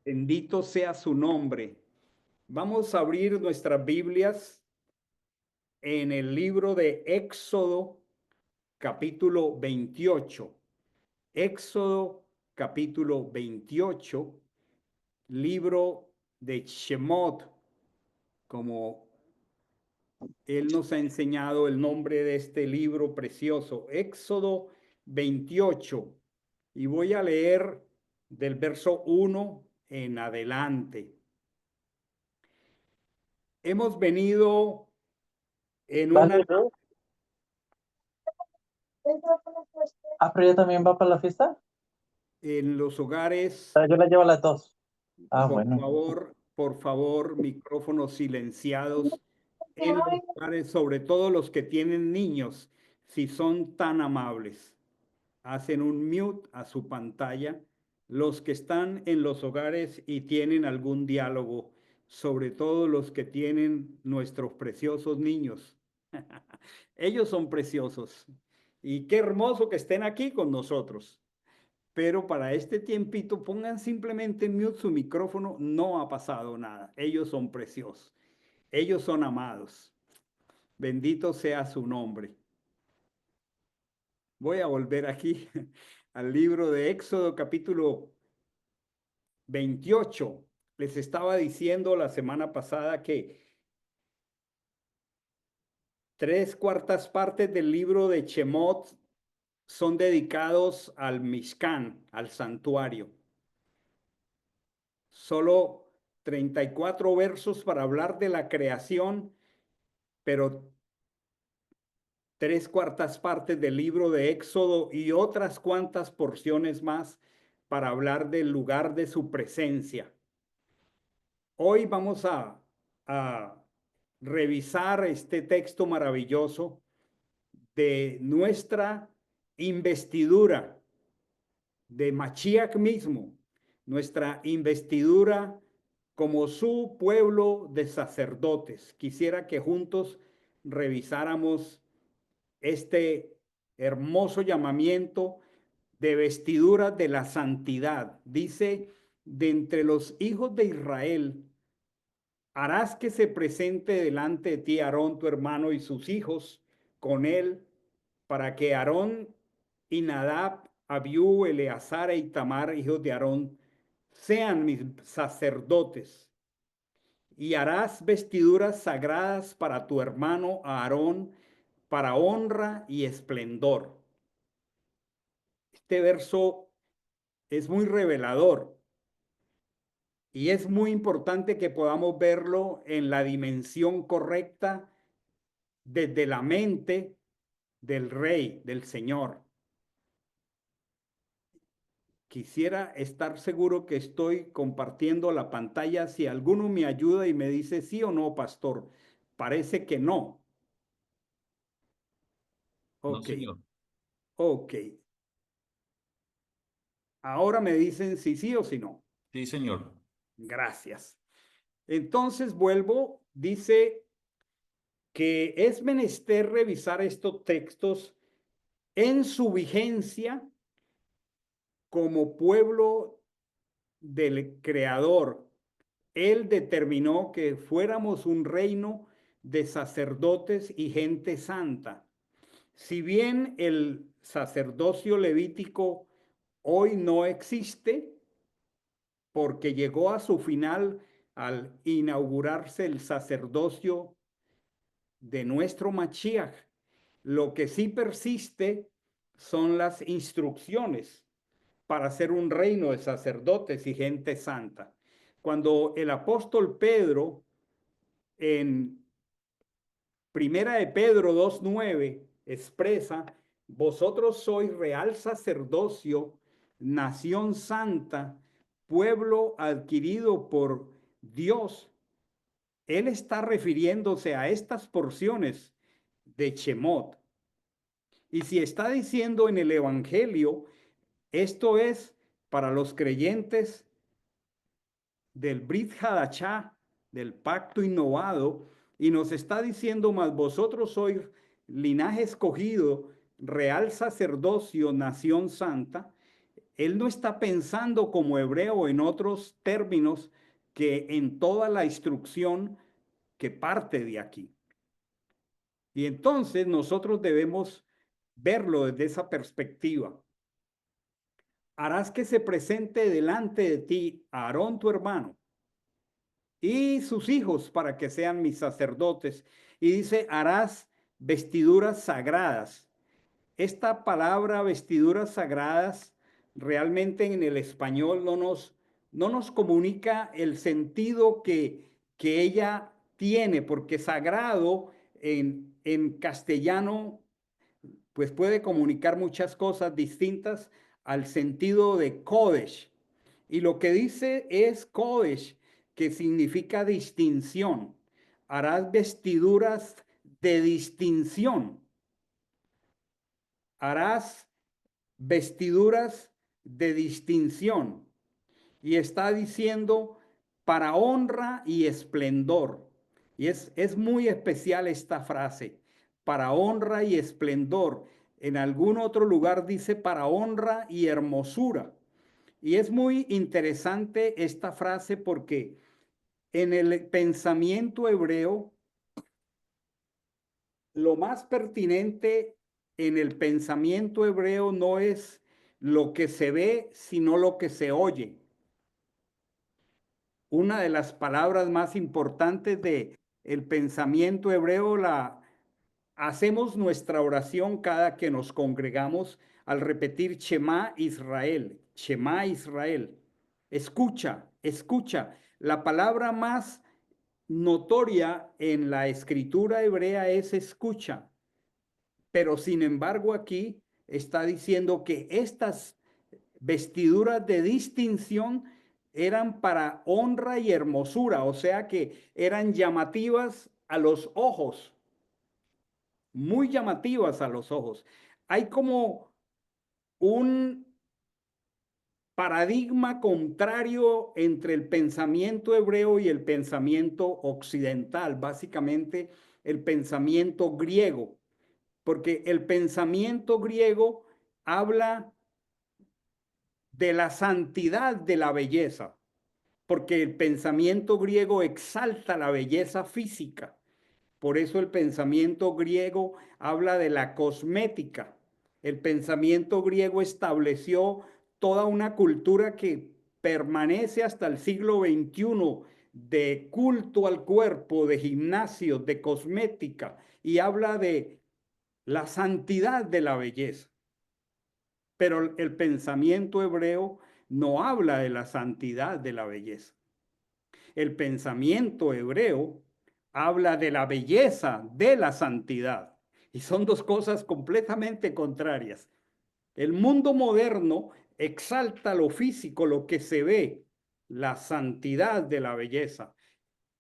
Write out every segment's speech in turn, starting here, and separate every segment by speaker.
Speaker 1: Bendito sea su nombre. Vamos a abrir nuestras Biblias en el libro de Éxodo, capítulo 28. Éxodo, capítulo 28, libro de Shemot, como él nos ha enseñado el nombre de este libro precioso. Éxodo 28. Y voy a leer del verso 1 en adelante. Hemos venido en una,
Speaker 2: Pero ella también va para la fiesta.
Speaker 1: en los hogares,
Speaker 2: Yo la llevo a las 2. Bueno.
Speaker 1: por favor, micrófonos silenciados en los hogares, sobre todo los que tienen niños, si son tan amables. Hacen un mute a su pantalla. Los que están en los hogares y tienen algún diálogo, sobre todo los que tienen nuestros preciosos niños. Ellos son preciosos. Y qué hermoso que estén aquí con nosotros. Pero para este tiempito pongan simplemente en mute su micrófono, no ha pasado nada. Ellos son preciosos. Ellos son amados. Bendito sea su nombre. Voy a volver aquí al libro de Éxodo capítulo 28. Les estaba diciendo la semana pasada que 3/4 del libro de Shemot son dedicados al Mishkan, al santuario. Solo 34 versos para hablar de la creación, pero 3/4 del libro de Éxodo y otras cuantas porciones más para hablar del lugar de su presencia. Hoy vamos a revisar este texto maravilloso de nuestra investidura de Mashiach mismo, nuestra investidura como su pueblo de sacerdotes. Quisiera que juntos revisáramos este hermoso llamamiento de vestidura de la santidad. Dice, de entre los hijos de Israel, harás que se presente delante de ti Aarón, tu hermano, y sus hijos con él, para que Aarón y Nadab, Abiú, Eleazar e Itamar, hijos de Aarón, sean mis sacerdotes. Y harás vestiduras sagradas para tu hermano Aarón, para honra y esplendor. Este verso es muy revelador y es muy importante que podamos verlo en la dimensión correcta desde la mente del Rey, del Señor. Quisiera estar seguro que estoy compartiendo la pantalla. Si alguno me ayuda y me dice sí o no, pastor, parece que no.
Speaker 3: No,
Speaker 1: Ok,
Speaker 3: señor.
Speaker 1: ok. Ahora me dicen si sí o si no.
Speaker 3: Sí, señor.
Speaker 1: Gracias. Entonces vuelvo, dice que es menester revisar estos textos en su vigencia como pueblo del Creador. Él determinó que fuéramos un reino de sacerdotes y gente santa. Si bien el sacerdocio levítico hoy no existe, porque llegó a su final al inaugurarse el sacerdocio de nuestro Mashiach, lo que sí persiste son las instrucciones para ser un reino de sacerdotes y gente santa. Cuando el apóstol Pedro en Primera de Pedro 2:9 expresa, vosotros sois real sacerdocio, nación santa, pueblo adquirido por Dios. Él está refiriéndose a estas porciones de Shemot. Y si está diciendo en el Evangelio, esto es para los creyentes del Brit Hadashah, del pacto innovado, y nos está diciendo, más vosotros sois linaje escogido, real sacerdocio, nación santa. él no está pensando como hebreo en otros términos que en toda la instrucción que parte de aquí. Y entonces nosotros debemos verlo desde esa perspectiva. Harás que se presente delante de ti Aarón tu hermano y sus hijos para que sean mis sacerdotes. Y dice, harás vestiduras sagradas. Esta palabra vestiduras sagradas realmente en el español no nos comunica el sentido que ella tiene, porque sagrado en castellano pues puede comunicar muchas cosas distintas al sentido de Kodesh. Y lo que dice es Kodesh, que significa distinción. Harás vestiduras de distinción. Harás vestiduras de distinción. Y está diciendo para honra y esplendor. Y es muy especial esta frase, para honra y esplendor. En algún otro lugar dice para honra y hermosura. Y es muy interesante esta frase porque en el pensamiento hebreo, lo más pertinente en el pensamiento hebreo no es lo que se ve, sino lo que se oye. Una de las palabras más importantes de el pensamiento hebreo la hacemos nuestra oración cada que nos congregamos al repetir Shema Israel, Shema Israel. Escucha, escucha. La palabra más notoria en la escritura hebrea es escucha, pero sin embargo aquí está diciendo que estas vestiduras de distinción eran para honra y hermosura, o sea que eran llamativas a los ojos, muy llamativas a los ojos. Hay como un paradigma contrario entre el pensamiento hebreo y el pensamiento occidental, básicamente el pensamiento griego, porque el pensamiento griego habla de la santidad de la belleza, porque el pensamiento griego exalta la belleza física. Por eso el pensamiento griego habla de la cosmética. El pensamiento griego estableció toda una cultura que permanece hasta el siglo XXI de culto al cuerpo, de gimnasio, de cosmética, y habla de la santidad de la belleza. Pero el pensamiento hebreo no habla de la santidad de la belleza. El pensamiento hebreo habla de la belleza de la santidad. Y son dos cosas completamente contrarias. El mundo moderno exalta lo físico, lo que se ve, la santidad de la belleza.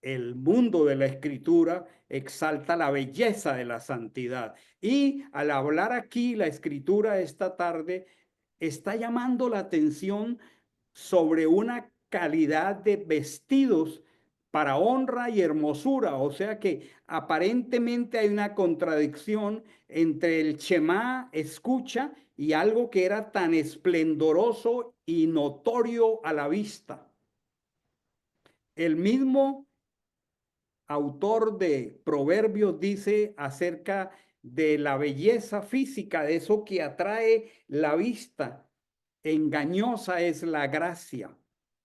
Speaker 1: El mundo de la escritura exalta la belleza de la santidad. Y al hablar aquí la escritura esta tarde está llamando la atención sobre una calidad de vestidos para honra y hermosura. O sea que aparentemente hay una contradicción entre el Shema, escucha, y algo que era tan esplendoroso y notorio a la vista. El mismo autor de Proverbios dice acerca de la belleza física, de eso que atrae la vista. Engañosa es la gracia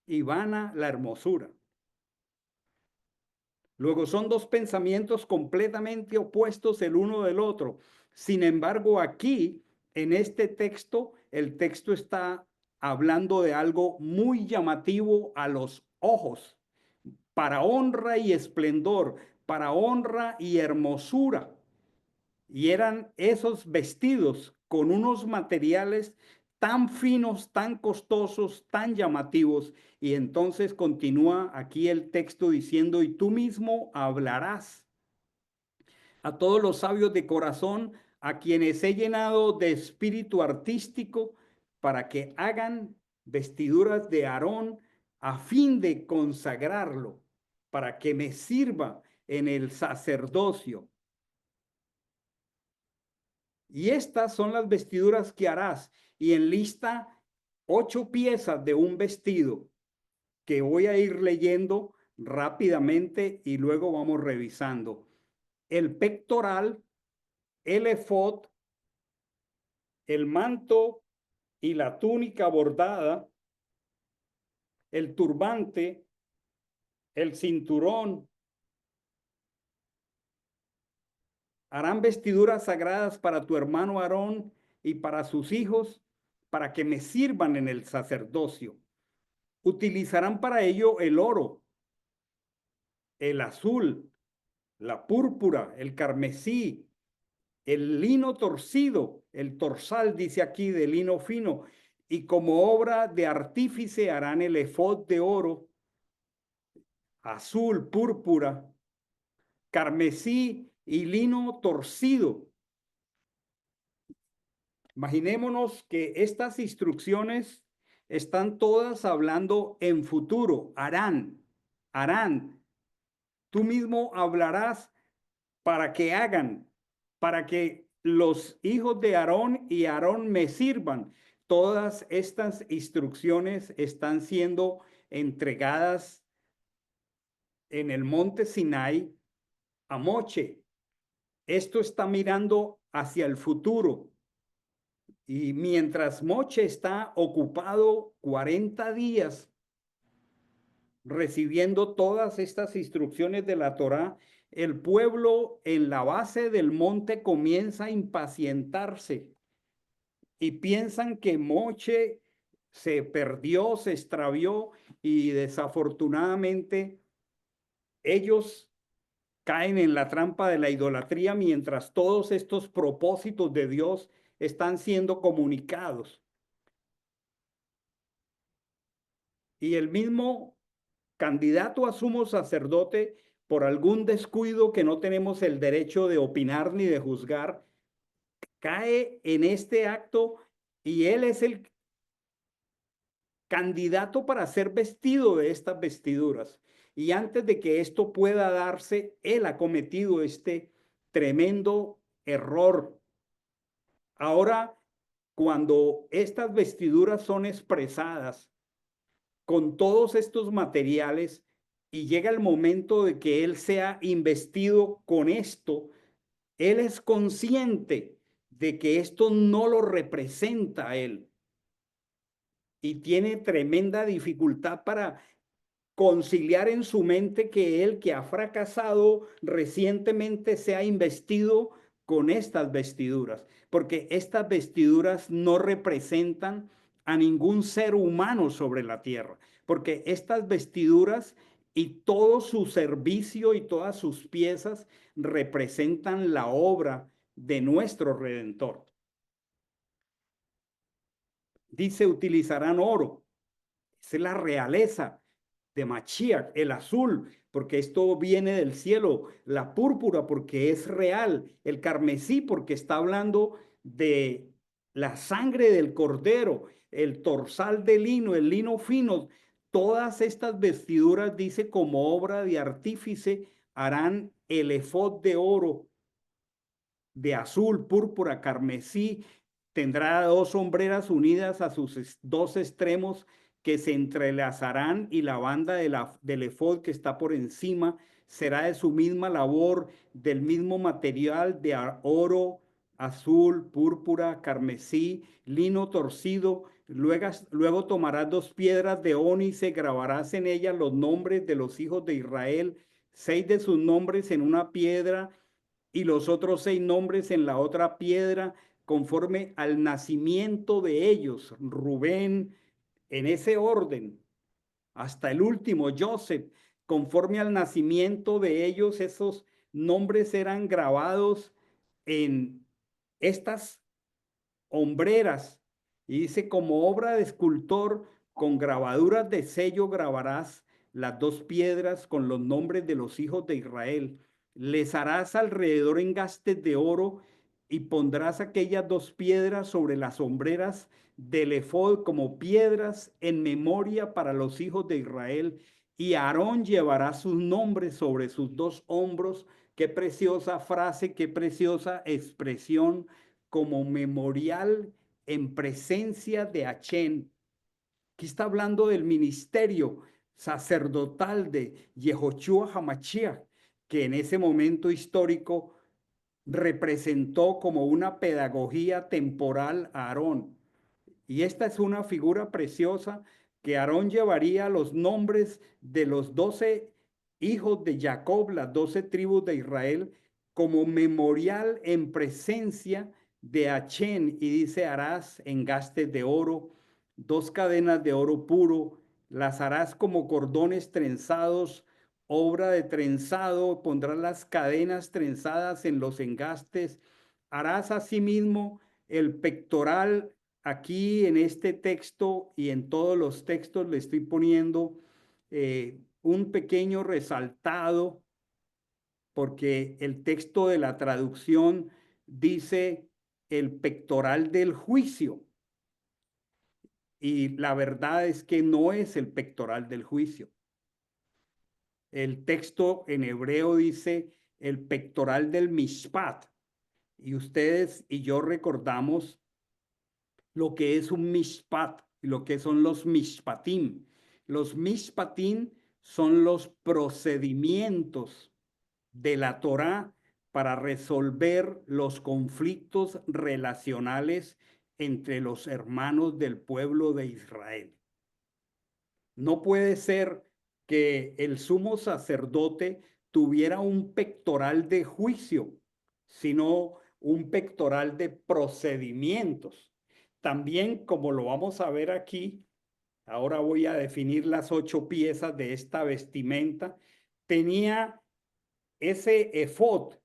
Speaker 1: y vana la hermosura. Luego son dos pensamientos completamente opuestos el uno del otro. Sin embargo, aquí, en este texto, el texto está hablando de algo muy llamativo a los ojos, para honra y esplendor, para honra y hermosura. Y eran esos vestidos con unos materiales tan finos, tan costosos, tan llamativos. Y entonces continúa aquí el texto diciendo, y tú mismo hablarás a todos los sabios de corazón, a quienes he llenado de espíritu artístico, para que hagan vestiduras de Aarón a fin de consagrarlo, para que me sirva en el sacerdocio. Y estas son las vestiduras que harás. Y enlista 8 piezas de un vestido que voy a ir leyendo rápidamente y luego vamos revisando. El pectoral, el efod, el manto y la túnica bordada, el turbante, el cinturón. Harán vestiduras sagradas para tu hermano Aarón y para sus hijos, para que me sirvan en el sacerdocio. Utilizarán para ello el oro, el azul, la púrpura, el carmesí, el lino torcido, el torsal, dice aquí, de lino fino, y como obra de artífice harán el efod de oro, azul, púrpura, carmesí y lino torcido. Imaginémonos que estas instrucciones están todas hablando en futuro. Harán. Tú mismo hablarás para que hagan, para que los hijos de Aarón y Aarón me sirvan. Todas estas instrucciones están siendo entregadas en el monte Sinai a Moche. Esto está mirando hacia el futuro. Y mientras Moche está ocupado 40 días recibiendo todas estas instrucciones de la Torá, el pueblo en la base del monte comienza a impacientarse y piensan que Moche se perdió, se extravió y desafortunadamente ellos caen en la trampa de la idolatría mientras todos estos propósitos de Dios están siendo comunicados. Y el mismo candidato a sumo sacerdote, por algún descuido que no tenemos el derecho de opinar ni de juzgar, cae en este acto y él es el candidato para ser vestido de estas vestiduras. Y antes de que esto pueda darse, él ha cometido este tremendo error. Ahora, cuando estas vestiduras son expresadas con todos estos materiales y llega el momento de que él sea investido con esto, él es consciente de que esto no lo representa a él y tiene tremenda dificultad para conciliar en su mente que él, que ha fracasado recientemente, sea investido con estas vestiduras, porque estas vestiduras no representan a ningún ser humano sobre la tierra, porque estas vestiduras y todo su servicio y todas sus piezas representan la obra de nuestro Redentor. Dice, utilizarán oro, es la realeza de Mashiach, el azul, porque esto viene del cielo, la púrpura, porque es real, el carmesí, porque está hablando de la sangre del cordero, el torsal de lino, el lino fino, todas estas vestiduras, dice, como obra de artífice, harán el efod de oro, de azul, púrpura, carmesí, tendrá 2 sombreras unidas a sus 2 extremos que se entrelazarán y la banda del efod que está por encima será de su misma labor, del mismo material de oro, azul, púrpura, carmesí, lino torcido. Luego tomarás 2 piedras de ónice, grabarás en ellas los nombres de los hijos de Israel, 6 de sus nombres en una piedra y los otros 6 nombres en la otra piedra, conforme al nacimiento de ellos. Rubén, en ese orden, hasta el último, Joseph, conforme al nacimiento de ellos, esos nombres eran grabados en estas hombreras. Y dice, como obra de escultor, con grabaduras de sello grabarás las 2 piedras con los nombres de los hijos de Israel. Les harás alrededor engastes de oro y pondrás aquellas 2 piedras sobre las hombreras del efod como piedras en memoria para los hijos de Israel. Y Aarón llevará sus nombres sobre sus 2 hombros. Qué preciosa frase, qué preciosa expresión, como memorial en presencia de Achén. Aquí está hablando del ministerio sacerdotal de Yehoshua HaMashiach, que en ese momento histórico representó como una pedagogía temporal a Aarón. Y esta es una figura preciosa que Aarón llevaría los nombres de los 12 hijos de Jacob, las 12 tribus de Israel, como memorial en presencia de Achén. Y dice, harás engastes de oro, 2 cadenas de oro puro, las harás como cordones trenzados, obra de trenzado, pondrás las cadenas trenzadas en los engastes, harás asimismo el pectoral. Aquí en este texto y en todos los textos le estoy poniendo un pequeño resaltado porque el texto de la traducción dice el pectoral del juicio y la verdad es que no es el pectoral del juicio. El texto en hebreo dice el pectoral del mishpat y ustedes y yo recordamos lo que es un mishpat y lo que son los mishpatim. Los mishpatim son los procedimientos de la Torá para resolver los conflictos relacionales entre los hermanos del pueblo de Israel. No puede ser que el sumo sacerdote tuviera un pectoral de juicio, sino un pectoral de procedimientos. También, como lo vamos a ver aquí, ahora voy a definir las 8 piezas de esta vestimenta, tenía ese efod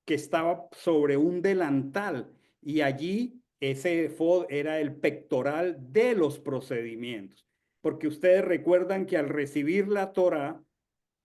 Speaker 1: que estaba sobre un delantal y allí ese efod era el pectoral de los procedimientos. Porque ustedes recuerdan que al recibir la Torá,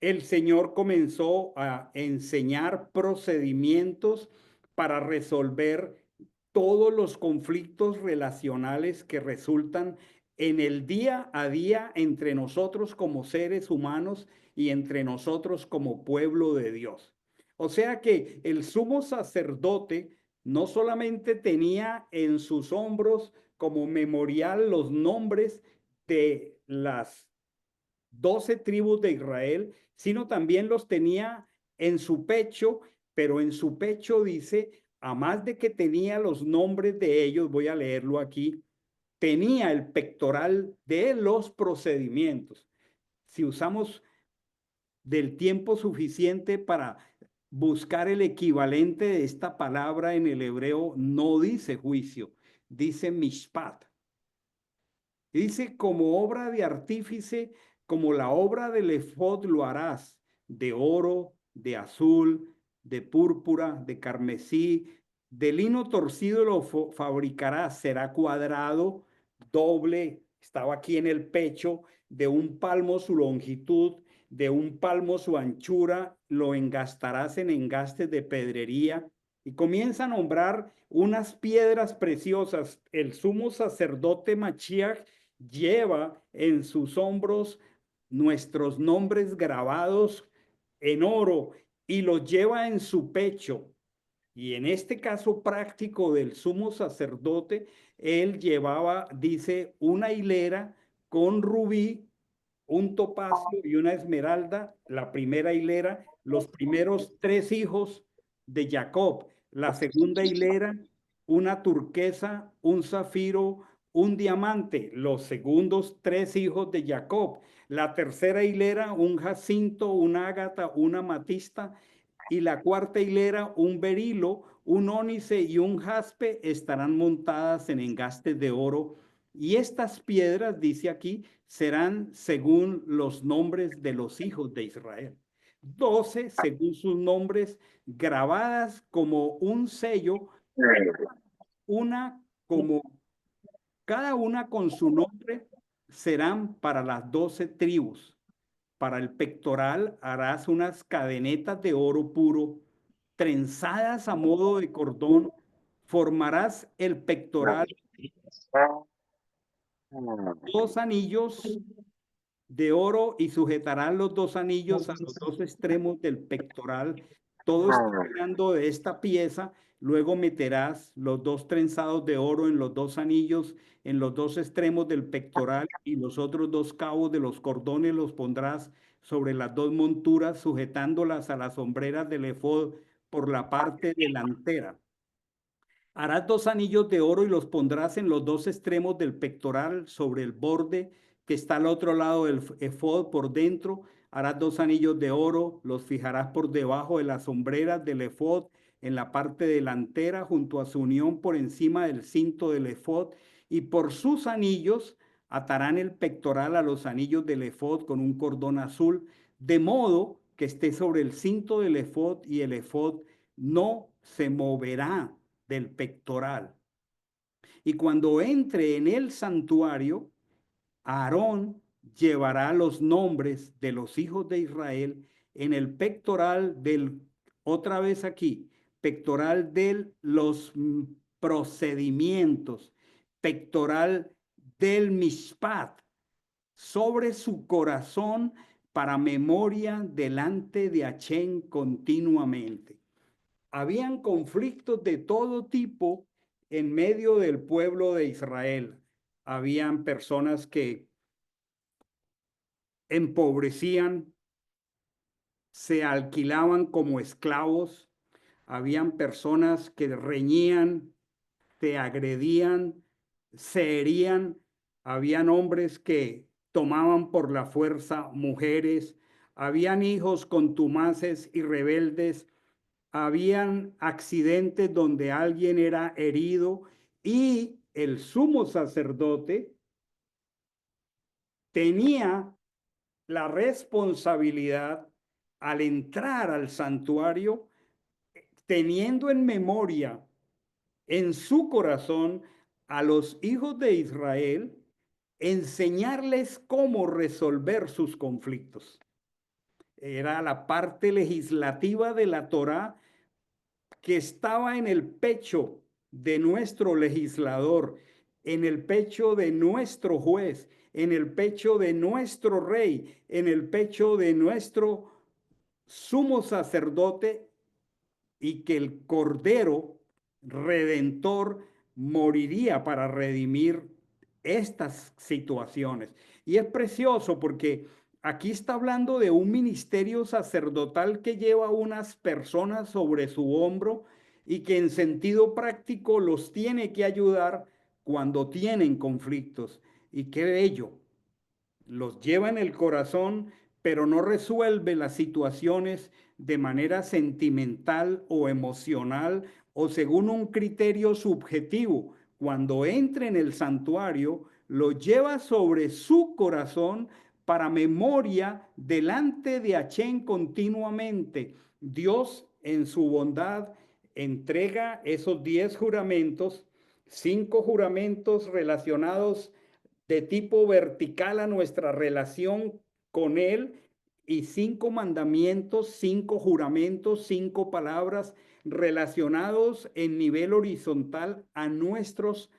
Speaker 1: el Señor comenzó a enseñar procedimientos para resolver todos los conflictos relacionales que resultan en el día a día entre nosotros como seres humanos y entre nosotros como pueblo de Dios. O sea que el sumo sacerdote no solamente tenía en sus hombros como memorial los nombres de las 12 tribus de Israel, sino también los tenía en su pecho, pero en su pecho dice, a más de que tenía los nombres de ellos, voy a leerlo aquí, tenía el pectoral de los procedimientos. Si usamos del tiempo suficiente para buscar el equivalente de esta palabra en el hebreo, no dice juicio, dice mishpat. Dice, como obra de artífice, como la obra del efod lo harás, de oro, de azul, de púrpura, de carmesí, de lino torcido lo fabricarás, será cuadrado, doble, estaba aquí en el pecho, de un palmo su longitud, de un palmo su anchura, lo engastarás en engastes de pedrería. Y comienza a nombrar unas piedras preciosas. El sumo sacerdote Machiach lleva en sus hombros nuestros nombres grabados en oro y los lleva en su pecho. Y en este caso práctico del sumo sacerdote, él llevaba, dice, una hilera con rubí, un topacio y una esmeralda, la primera hilera, los primeros 3 hijos de Jacob, la segunda hilera, una turquesa, un zafiro, un diamante, los segundos 3 hijos de Jacob, la tercera hilera, un jacinto, un ágata, una amatista, y la cuarta hilera, un berilo, un ónice y un jaspe estarán montadas en engastes de oro. Y estas piedras, dice aquí, serán según los nombres de los hijos de Israel. 12 según sus nombres, grabadas como un sello, una como cada una con su nombre, serán para las 12 tribus. Para el pectoral harás unas cadenetas de oro puro, trenzadas a modo de cordón. Formarás el pectoral, 2 anillos de oro y sujetarán los 2 anillos a los 2 extremos del pectoral. Todo está hablando de esta pieza Luego meterás los 2 trenzados de oro en los 2 anillos, en los 2 extremos del pectoral, y los otros 2 cabos de los cordones los pondrás sobre las 2 monturas, sujetándolas a las hombreras del efod por la parte delantera. Harás 2 anillos de oro y los pondrás en los 2 extremos del pectoral sobre el borde que está al otro lado del efod por dentro. Harás 2 anillos de oro, los fijarás por debajo de las sombreras del efod en la parte delantera junto a su unión por encima del cinto del efod, y por sus anillos atarán el pectoral a los anillos del efod con un cordón azul, de modo que esté sobre el cinto del efod, y el efod no se moverá del pectoral. Y cuando entre en el santuario, Aarón llevará los nombres de los hijos de Israel en el pectoral del, otra vez aquí, pectoral de los procedimientos, pectoral del mishpat, sobre su corazón para memoria delante de Achén continuamente. Habían conflictos de todo tipo en medio del pueblo de Israel. Habían personas que empobrecían, se alquilaban como esclavos, habían personas que reñían, se agredían, se herían, habían hombres que tomaban por la fuerza mujeres, habían hijos contumaces y rebeldes, habían accidentes donde alguien era herido, y el sumo sacerdote tenía la responsabilidad, al entrar al santuario, teniendo en memoria, en su corazón, a los hijos de Israel, enseñarles cómo resolver sus conflictos. Era la parte legislativa de la Torá que estaba en el pecho de nuestro legislador, en el pecho de nuestro juez, en el pecho de nuestro rey, en el pecho de nuestro sumo sacerdote, y que el Cordero Redentor moriría para redimir estas situaciones. Y es precioso porque aquí está hablando de un ministerio sacerdotal que lleva unas personas sobre su hombro y que en sentido práctico los tiene que ayudar cuando tienen conflictos. Y qué bello, los lleva en el corazón, pero no resuelve las situaciones de manera sentimental o emocional o según un criterio subjetivo. Cuando entra en el santuario, lo lleva sobre su corazón para memoria delante de Achén continuamente. Dios en su bondad entrega esos 10 juramentos, 5 juramentos relacionados de tipo vertical a nuestra relación con Él, y 5 mandamientos, 5 juramentos, 5 palabras relacionados en nivel horizontal a nuestras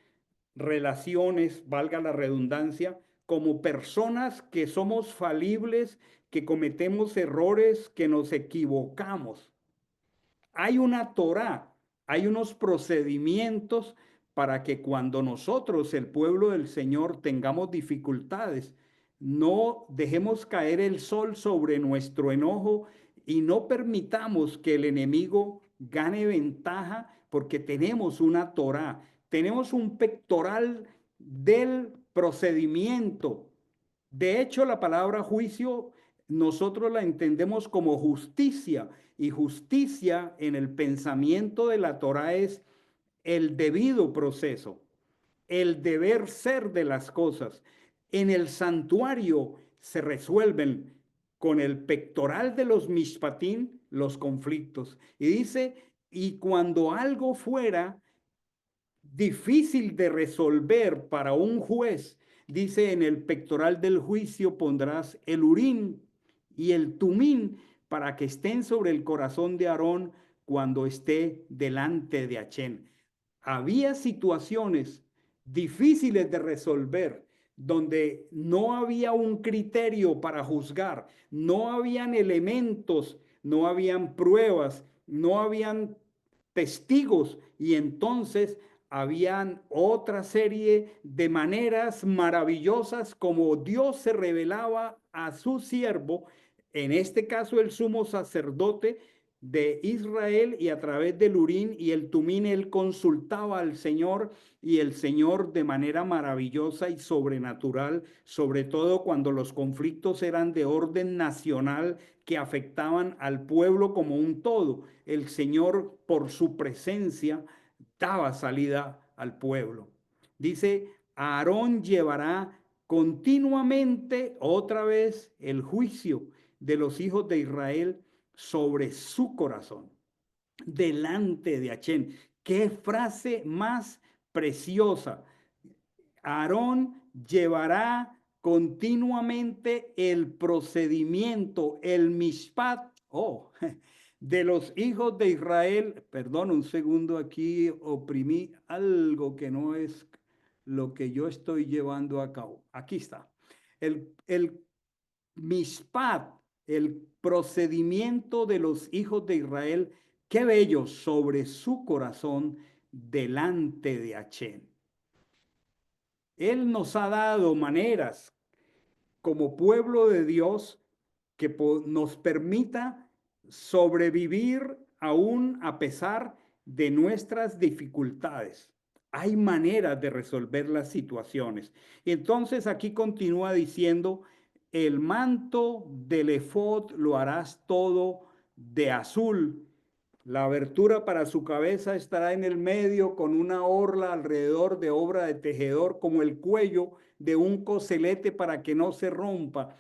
Speaker 1: relaciones, valga la redundancia, como personas que somos falibles, que cometemos errores, que nos equivocamos. Hay una Torá, hay unos procedimientos para que cuando nosotros, el pueblo del Señor, tengamos dificultades, no dejemos caer el sol sobre nuestro enojo y no permitamos que el enemigo gane ventaja, porque tenemos una Torá, tenemos un pectoral del procedimiento. De hecho, la palabra juicio nosotros la entendemos como justicia, y justicia en el pensamiento de la Torá es el debido proceso, el deber ser de las cosas. En el santuario se resuelven con el pectoral de los mishpatín los conflictos. Y dice, y cuando algo fuera difícil de resolver para un juez, dice, en el pectoral del juicio pondrás el urín y el tumín para que estén sobre el corazón de Aarón cuando esté delante de Achén. Había situaciones difíciles de resolver donde no había un criterio para juzgar, no habían elementos, no habían pruebas, no habían testigos y entonces habían otra serie de maneras maravillosas como Dios se revelaba a su siervo, en este caso el sumo sacerdote de Israel, y a través del Urín y el Tumín él consultaba al Señor, y el Señor de manera maravillosa y sobrenatural, sobre todo cuando los conflictos eran de orden nacional que afectaban al pueblo como un todo. El Señor, por su presencia, daba salida al pueblo. Dice, Aarón llevará continuamente otra vez el juicio de los hijos de Israel sobre su corazón, delante de Achén. Qué frase más preciosa. Aarón llevará continuamente el procedimiento, el mishpat, de los hijos de Israel. Perdón, un segundo, aquí oprimí algo que no es lo que yo estoy llevando a cabo. Aquí está. El mishpat, el procedimiento de los hijos de Israel, qué bello sobre su corazón delante de Achén. Él nos ha dado maneras como pueblo de Dios que nos permita sobrevivir aún a pesar de nuestras dificultades. Hay maneras de resolver las situaciones. Y entonces aquí continúa diciendo, el manto del efod lo harás todo de azul. La abertura para su cabeza estará en el medio con una orla alrededor de obra de tejedor, como el cuello de un coselete para que no se rompa.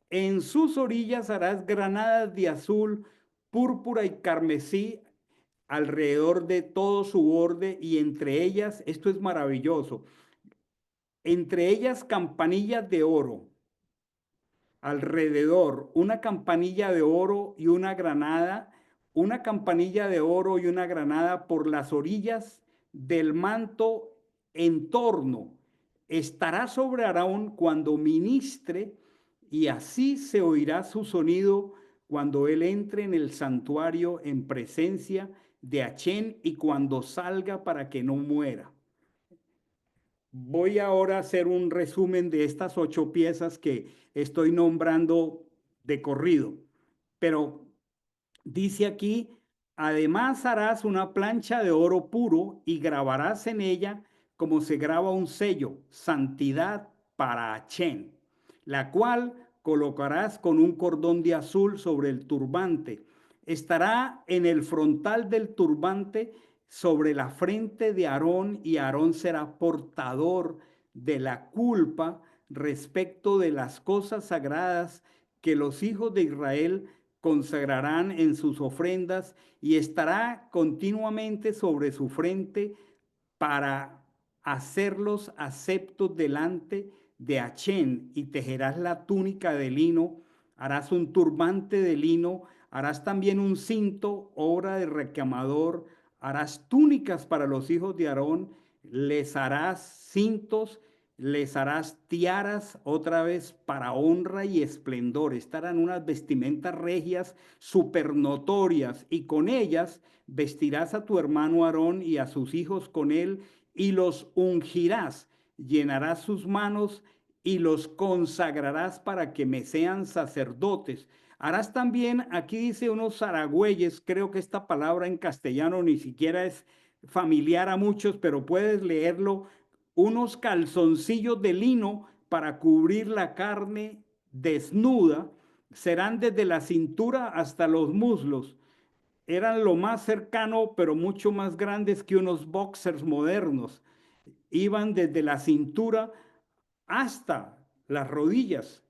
Speaker 1: En sus orillas harás granadas de azul, púrpura y carmesí alrededor de todo su borde, y entre ellas, esto es maravilloso, entre ellas campanillas de oro alrededor, una campanilla de oro y una granada, una campanilla de oro y una granada por las orillas del manto en torno. Estará sobre Aarón cuando ministre, y así se oirá su sonido cuando él entre en el santuario en presencia de Achén, y cuando salga para que no muera. Voy ahora a hacer un resumen de estas 8 piezas que estoy nombrando de corrido, pero dice aquí, además harás una plancha de oro puro y grabarás en ella como se graba un sello, santidad para Achén, la cual colocarás con un cordón de azul sobre el turbante. Estará en el frontal del turbante sobre la frente de Aarón, y Aarón será portador de la culpa respecto de las cosas sagradas que los hijos de Israel consagrarán en sus ofrendas, y estará continuamente sobre su frente para hacerlos aceptos delante de Achén. Y tejerás la túnica de lino, harás un turbante de lino, harás también un cinto, obra de recamador, harás túnicas para los hijos de Aarón, les harás cintos, les harás tiaras, otra vez para honra y esplendor. Estarán unas vestimentas regias supernotorias, y con ellas vestirás a tu hermano Aarón y a sus hijos con él, y los ungirás, llenarás sus manos y los consagrarás para que me sean sacerdotes. Harás también, aquí dice unos zaragüeyes, creo que esta palabra en castellano ni siquiera es familiar a muchos, pero puedes leerlo, unos calzoncillos de lino para cubrir la carne desnuda, serán desde la cintura hasta los muslos. Eran lo más cercano, pero mucho más grandes que unos boxers modernos. Iban desde la cintura hasta las rodillas.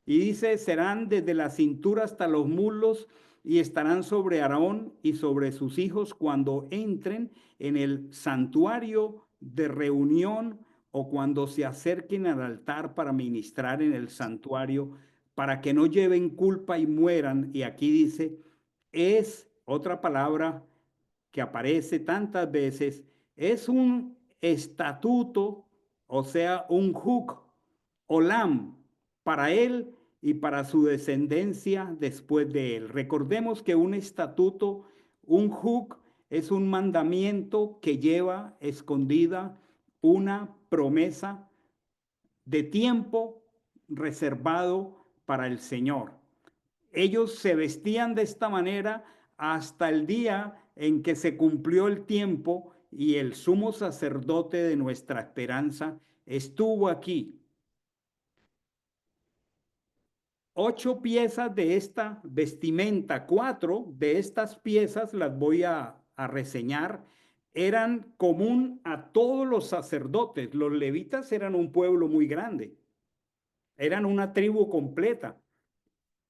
Speaker 1: Y dice, serán desde la cintura hasta los muslos, y estarán sobre Aarón y sobre sus hijos cuando entren en el santuario de reunión, o cuando se acerquen al altar para ministrar en el santuario, para que no lleven culpa y mueran. Y aquí dice, es otra palabra que aparece tantas veces, es un estatuto, o sea, un juk, olam, para él y para su descendencia después de él. Recordemos que un estatuto, un juk, es un mandamiento que lleva escondida una promesa de tiempo reservado para el Señor. Ellos se vestían de esta manera hasta el día en que se cumplió el tiempo y el sumo sacerdote de nuestra esperanza estuvo aquí. 8 piezas de esta vestimenta, 4 de estas piezas las voy a reseñar, eran común a todos los sacerdotes. Los levitas eran un pueblo muy grande, eran una tribu completa.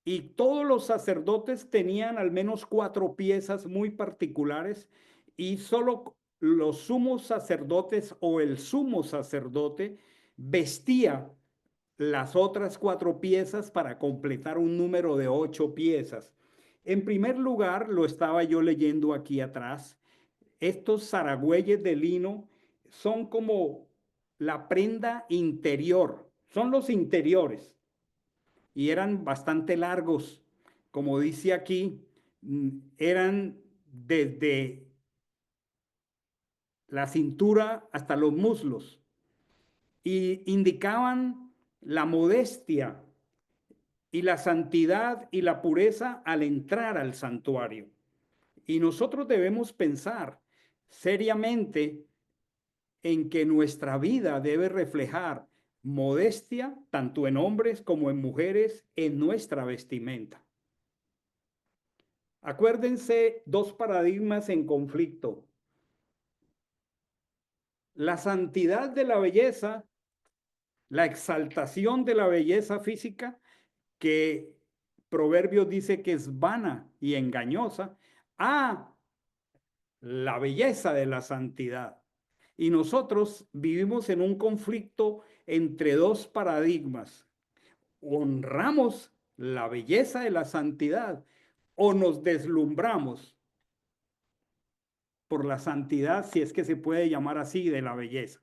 Speaker 1: Y todos los sacerdotes tenían al menos 4 piezas muy particulares y solo los sumos sacerdotes o el sumo sacerdote vestía las otras 4 piezas para completar un número de 8 piezas. En primer lugar, lo estaba yo leyendo aquí atrás, estos zaragüeyes de lino son como la prenda interior, son los interiores y eran bastante largos. Como dice aquí, eran desde la cintura hasta los muslos y indicaban la modestia y la santidad y la pureza al entrar al santuario. Y nosotros debemos pensar seriamente en que nuestra vida debe reflejar modestia, tanto en hombres como en mujeres, en nuestra vestimenta. Acuérdense, 2 paradigmas en conflicto. La santidad de la belleza, la exaltación de la belleza física, que Proverbios dice que es vana y engañosa, a la belleza de la santidad. Y nosotros vivimos en un conflicto entre 2 paradigmas. Honramos la belleza de la santidad o nos deslumbramos por la santidad, si es que se puede llamar así, de la belleza.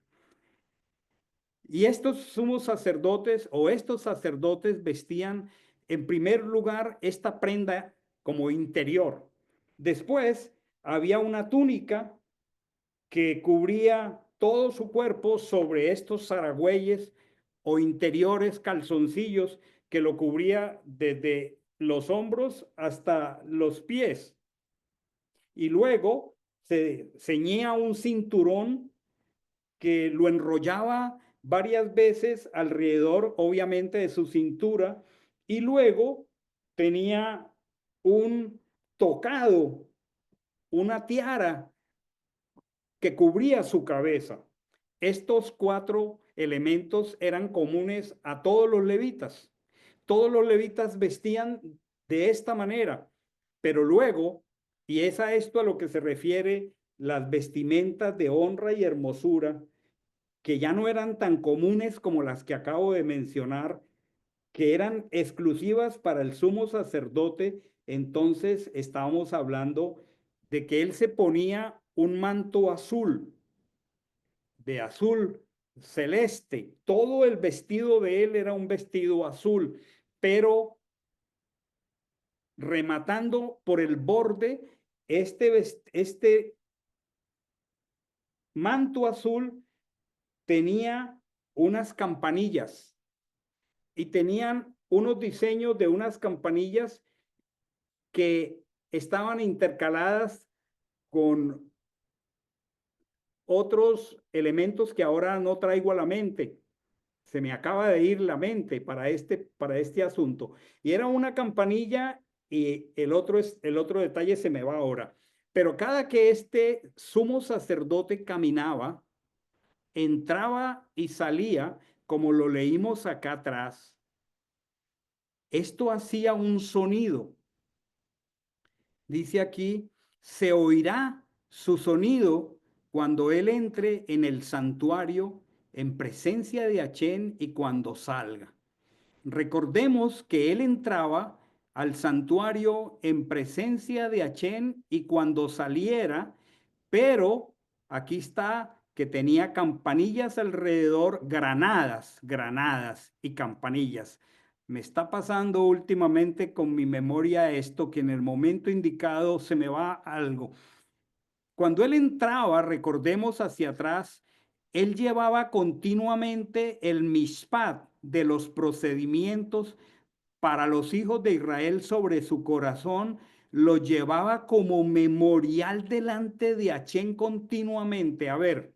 Speaker 1: Y estos sumos sacerdotes o estos sacerdotes vestían en primer lugar esta prenda como interior. Después había una túnica que cubría todo su cuerpo sobre estos zaragüeyes o interiores calzoncillos que lo cubría desde los hombros hasta los pies. Y luego se ceñía un cinturón que lo enrollaba varias veces alrededor, obviamente, de su cintura, y luego tenía un tocado, una tiara que cubría su cabeza. Estos 4 elementos eran comunes a todos los levitas. Todos los levitas vestían de esta manera, pero luego, y es a esto a lo que se refiere las vestimentas de honra y hermosura, que ya no eran tan comunes como las que acabo de mencionar, que eran exclusivas para el sumo sacerdote. Entonces estábamos hablando de que él se ponía un manto azul, de azul celeste. Todo el vestido de él era un vestido azul, pero rematando por el borde, este manto azul tenía unas campanillas y tenían unos diseños de unas campanillas que estaban intercaladas con otros elementos que ahora no traigo a la mente. Se me acaba de ir la mente para este asunto. Y era una campanilla y el otro detalle se me va ahora. Pero cada que este sumo sacerdote caminaba, entraba y salía, como lo leímos acá atrás, esto hacía un sonido. Dice aquí, se oirá su sonido cuando él entre en el santuario en presencia de Achén y cuando salga. Recordemos que él entraba al santuario en presencia de Achén y cuando saliera, pero aquí está que tenía campanillas alrededor, granadas y campanillas. Me está pasando últimamente con mi memoria esto, que en el momento indicado se me va algo. Cuando él entraba, recordemos hacia atrás, él llevaba continuamente el mishpat de los procedimientos para los hijos de Israel sobre su corazón, lo llevaba como memorial delante de Achén continuamente. A ver,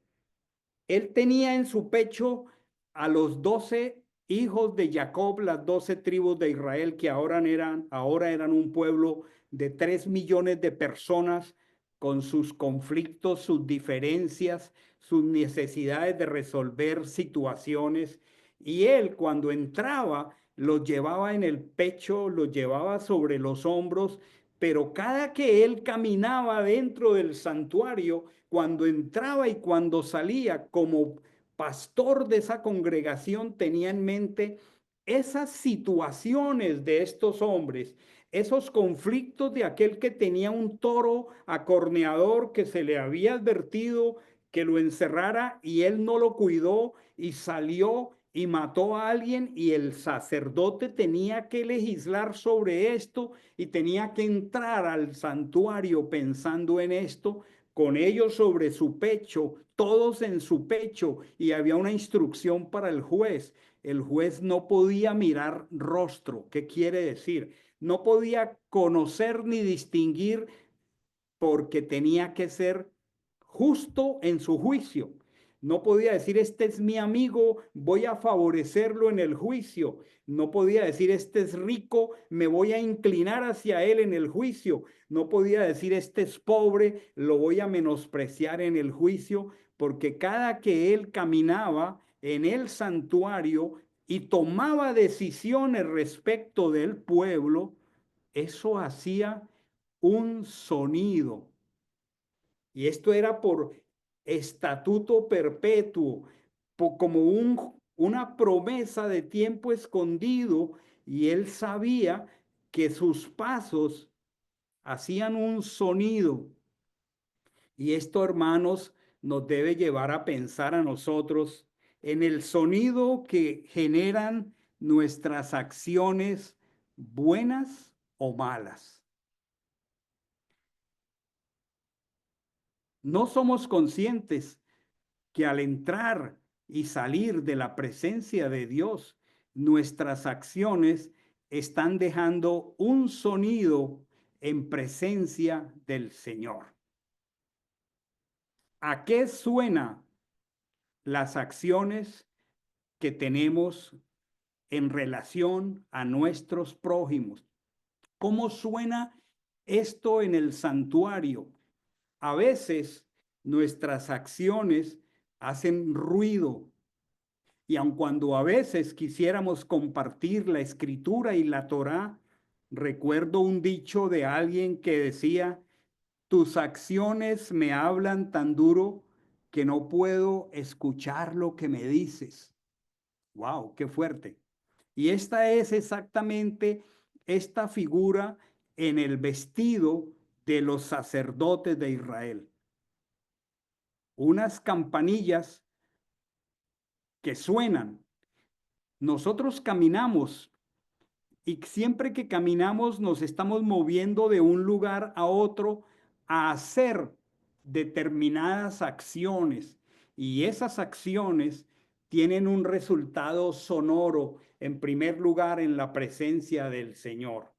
Speaker 1: él tenía en su pecho a los 12 hijos de Jacob, las 12 tribus de Israel, que ahora eran un pueblo de 3 millones de personas con sus conflictos, sus diferencias, sus necesidades de resolver situaciones. Y él cuando entraba, los llevaba en el pecho, los llevaba sobre los hombros, pero cada que él caminaba dentro del santuario, cuando entraba y cuando salía como pastor de esa congregación, tenía en mente esas situaciones de estos hombres, esos conflictos de aquel que tenía un toro acorneador que se le había advertido que lo encerrara y él no lo cuidó y salió y mató a alguien y el sacerdote tenía que legislar sobre esto y tenía que entrar al santuario pensando en esto, con ellos sobre su pecho, todos en su pecho, y había una instrucción para el juez. El juez no podía mirar rostro. ¿Qué quiere decir? No podía conocer ni distinguir porque tenía que ser justo en su juicio. No podía decir, este es mi amigo, voy a favorecerlo en el juicio. No podía decir, este es rico, me voy a inclinar hacia él en el juicio. No podía decir, este es pobre, lo voy a menospreciar en el juicio, porque cada que él caminaba en el santuario y tomaba decisiones respecto del pueblo, eso hacía un sonido. Y esto era por estatuto perpetuo, como una promesa de tiempo escondido, y él sabía que sus pasos hacían un sonido. Y esto, hermanos, nos debe llevar a pensar a nosotros en el sonido que generan nuestras acciones buenas o malas. No somos conscientes que al entrar y salir de la presencia de Dios, nuestras acciones están dejando un sonido en presencia del Señor. ¿A qué suena las acciones que tenemos en relación a nuestros prójimos? ¿Cómo suena esto en el santuario? A veces nuestras acciones hacen ruido y aun cuando a veces quisiéramos compartir la escritura y la Torá, recuerdo un dicho de alguien que decía, tus acciones me hablan tan duro que no puedo escuchar lo que me dices. ¡Wow! ¡Qué fuerte! Y esta es exactamente esta figura en el vestido de los sacerdotes de Israel. Unas campanillas que suenan. Nosotros caminamos y siempre que caminamos nos estamos moviendo de un lugar a otro a hacer determinadas acciones y esas acciones tienen un resultado sonoro, en primer lugar en la presencia del Señor.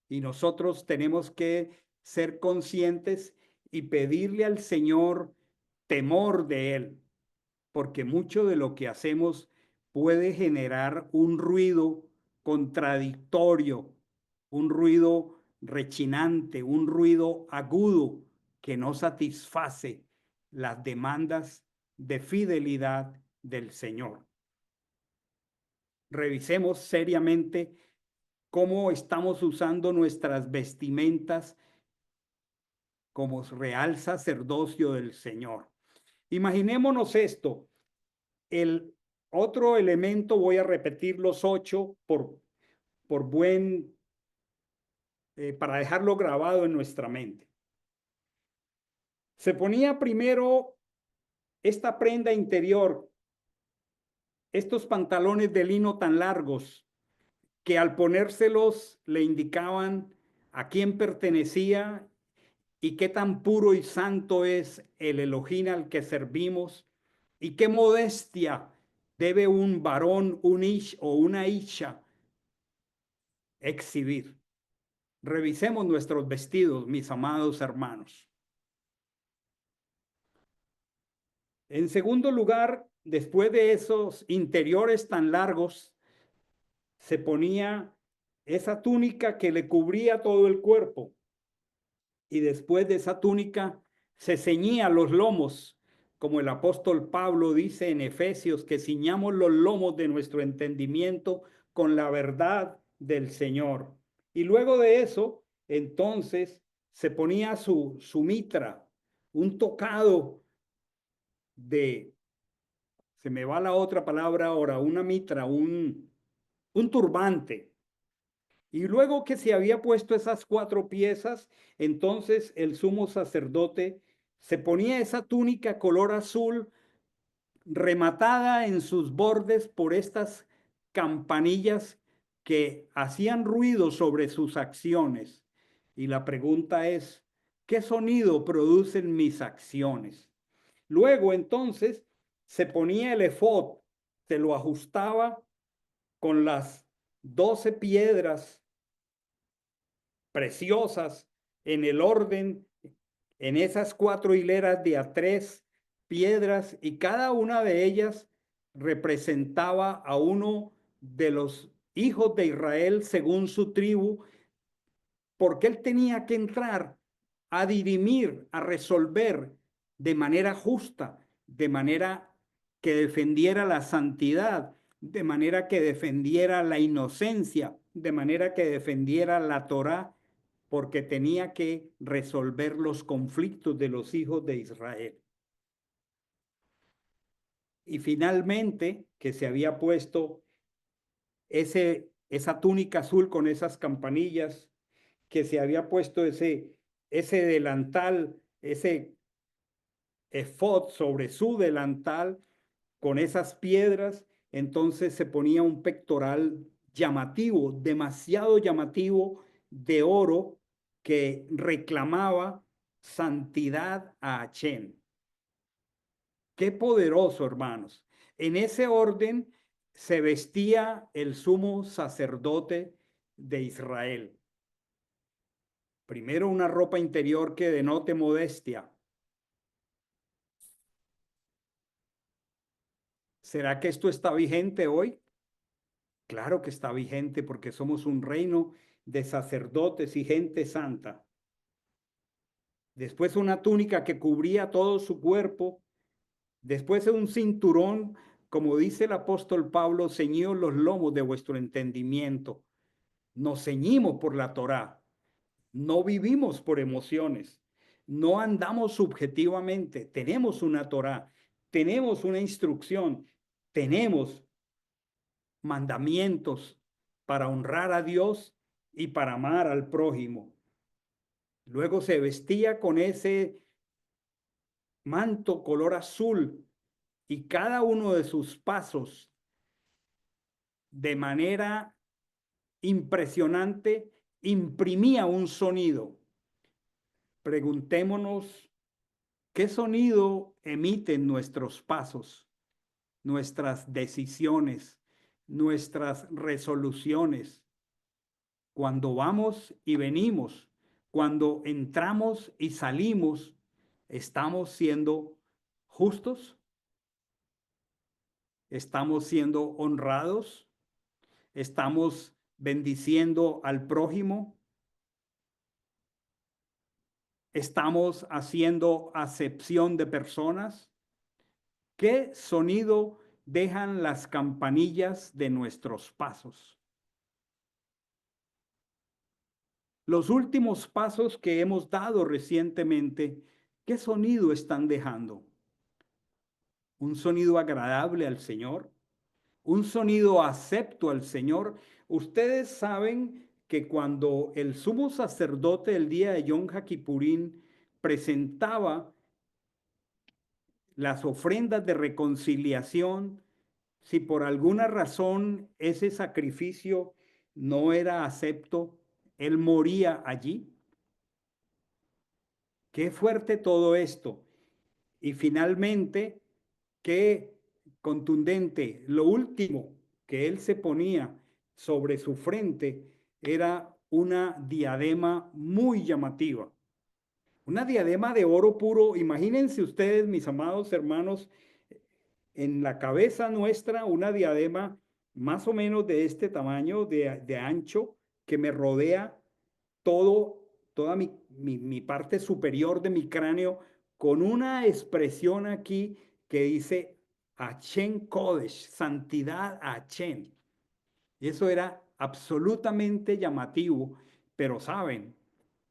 Speaker 1: Y nosotros tenemos que ser conscientes y pedirle al Señor temor de Él, porque mucho de lo que hacemos puede generar un ruido contradictorio, un ruido rechinante, un ruido agudo que no satisface las demandas de fidelidad del Señor. Revisemos seriamente cómo estamos usando nuestras vestimentas como real sacerdocio del Señor. Imaginémonos esto. El otro elemento, voy a repetir los 8 por para dejarlo grabado en nuestra mente. Se ponía primero esta prenda interior, estos pantalones de lino tan largos, que al ponérselos le indicaban a quién pertenecía y qué tan puro y santo es el Elohim al que servimos, y qué modestia debe un varón, un ish o una isha exhibir. Revisemos nuestros vestidos, mis amados hermanos. En segundo lugar, después de esos interiores tan largos, se ponía esa túnica que le cubría todo el cuerpo, y después de esa túnica se ceñía los lomos, como el apóstol Pablo dice en Efesios, que ciñamos los lomos de nuestro entendimiento con la verdad del Señor. Y luego de eso, entonces, se ponía su mitra, un tocado de, se me va la otra palabra ahora, una mitra, un turbante. Y luego que se había puesto esas 4 piezas, entonces el sumo sacerdote se ponía esa túnica color azul rematada en sus bordes por estas campanillas que hacían ruido sobre sus acciones. Y la pregunta es, ¿qué sonido producen mis acciones? Luego entonces se ponía el efod, se lo ajustaba con las 12 piedras preciosas en el orden, en esas 4 hileras de a 3 piedras, y cada una de ellas representaba a uno de los hijos de Israel según su tribu, porque él tenía que entrar a dirimir, a resolver de manera justa, de manera que defendiera la santidad, de manera que defendiera la inocencia, de manera que defendiera la Torá, porque tenía que resolver los conflictos de los hijos de Israel. Y finalmente, que se había puesto esa túnica azul con esas campanillas, que se había puesto ese delantal, ese efod sobre su delantal con esas piedras, entonces se ponía un pectoral llamativo, demasiado llamativo, de oro, que reclamaba santidad a Hashem. Qué poderoso, hermanos. En ese orden se vestía el sumo sacerdote de Israel. Primero, una ropa interior que denote modestia. ¿Será que esto está vigente hoy? Claro que está vigente, porque somos un reino de sacerdotes y gente santa. Después, una túnica que cubría todo su cuerpo. Después, un cinturón, como dice el apóstol Pablo, ceñidos los lomos de vuestro entendimiento. Nos ceñimos por la Torá. No vivimos por emociones. No andamos subjetivamente. Tenemos una Torá. Tenemos una instrucción. Tenemos mandamientos para honrar a Dios y para amar al prójimo. Luego se vestía con ese manto color azul, y cada uno de sus pasos, de manera impresionante, imprimía un sonido. Preguntémonos, ¿qué sonido emiten nuestros pasos, nuestras decisiones, nuestras resoluciones? Cuando vamos y venimos, cuando entramos y salimos, ¿estamos siendo justos? ¿Estamos siendo honrados? ¿Estamos bendiciendo al prójimo? ¿Estamos haciendo acepción de personas? ¿Qué sonido dejan las campanillas de nuestros pasos? Los últimos pasos que hemos dado recientemente, ¿qué sonido están dejando? ¿Un sonido agradable al Señor? ¿Un sonido acepto al Señor? Ustedes saben que cuando el sumo sacerdote el día de Yom Kippurín presentaba las ofrendas de reconciliación, si por alguna razón ese sacrificio no era acepto, él moría allí. Qué fuerte todo esto. Y finalmente, qué contundente. Lo último que él se ponía sobre su frente era una diadema muy llamativa. Una diadema de oro puro. Imagínense ustedes, mis amados hermanos, en la cabeza nuestra una diadema más o menos de este tamaño, de ancho, que me rodea toda mi parte superior de mi cráneo, con una expresión aquí que dice Hashem Kodesh, santidad a Hashem. Y eso era absolutamente llamativo, pero saben,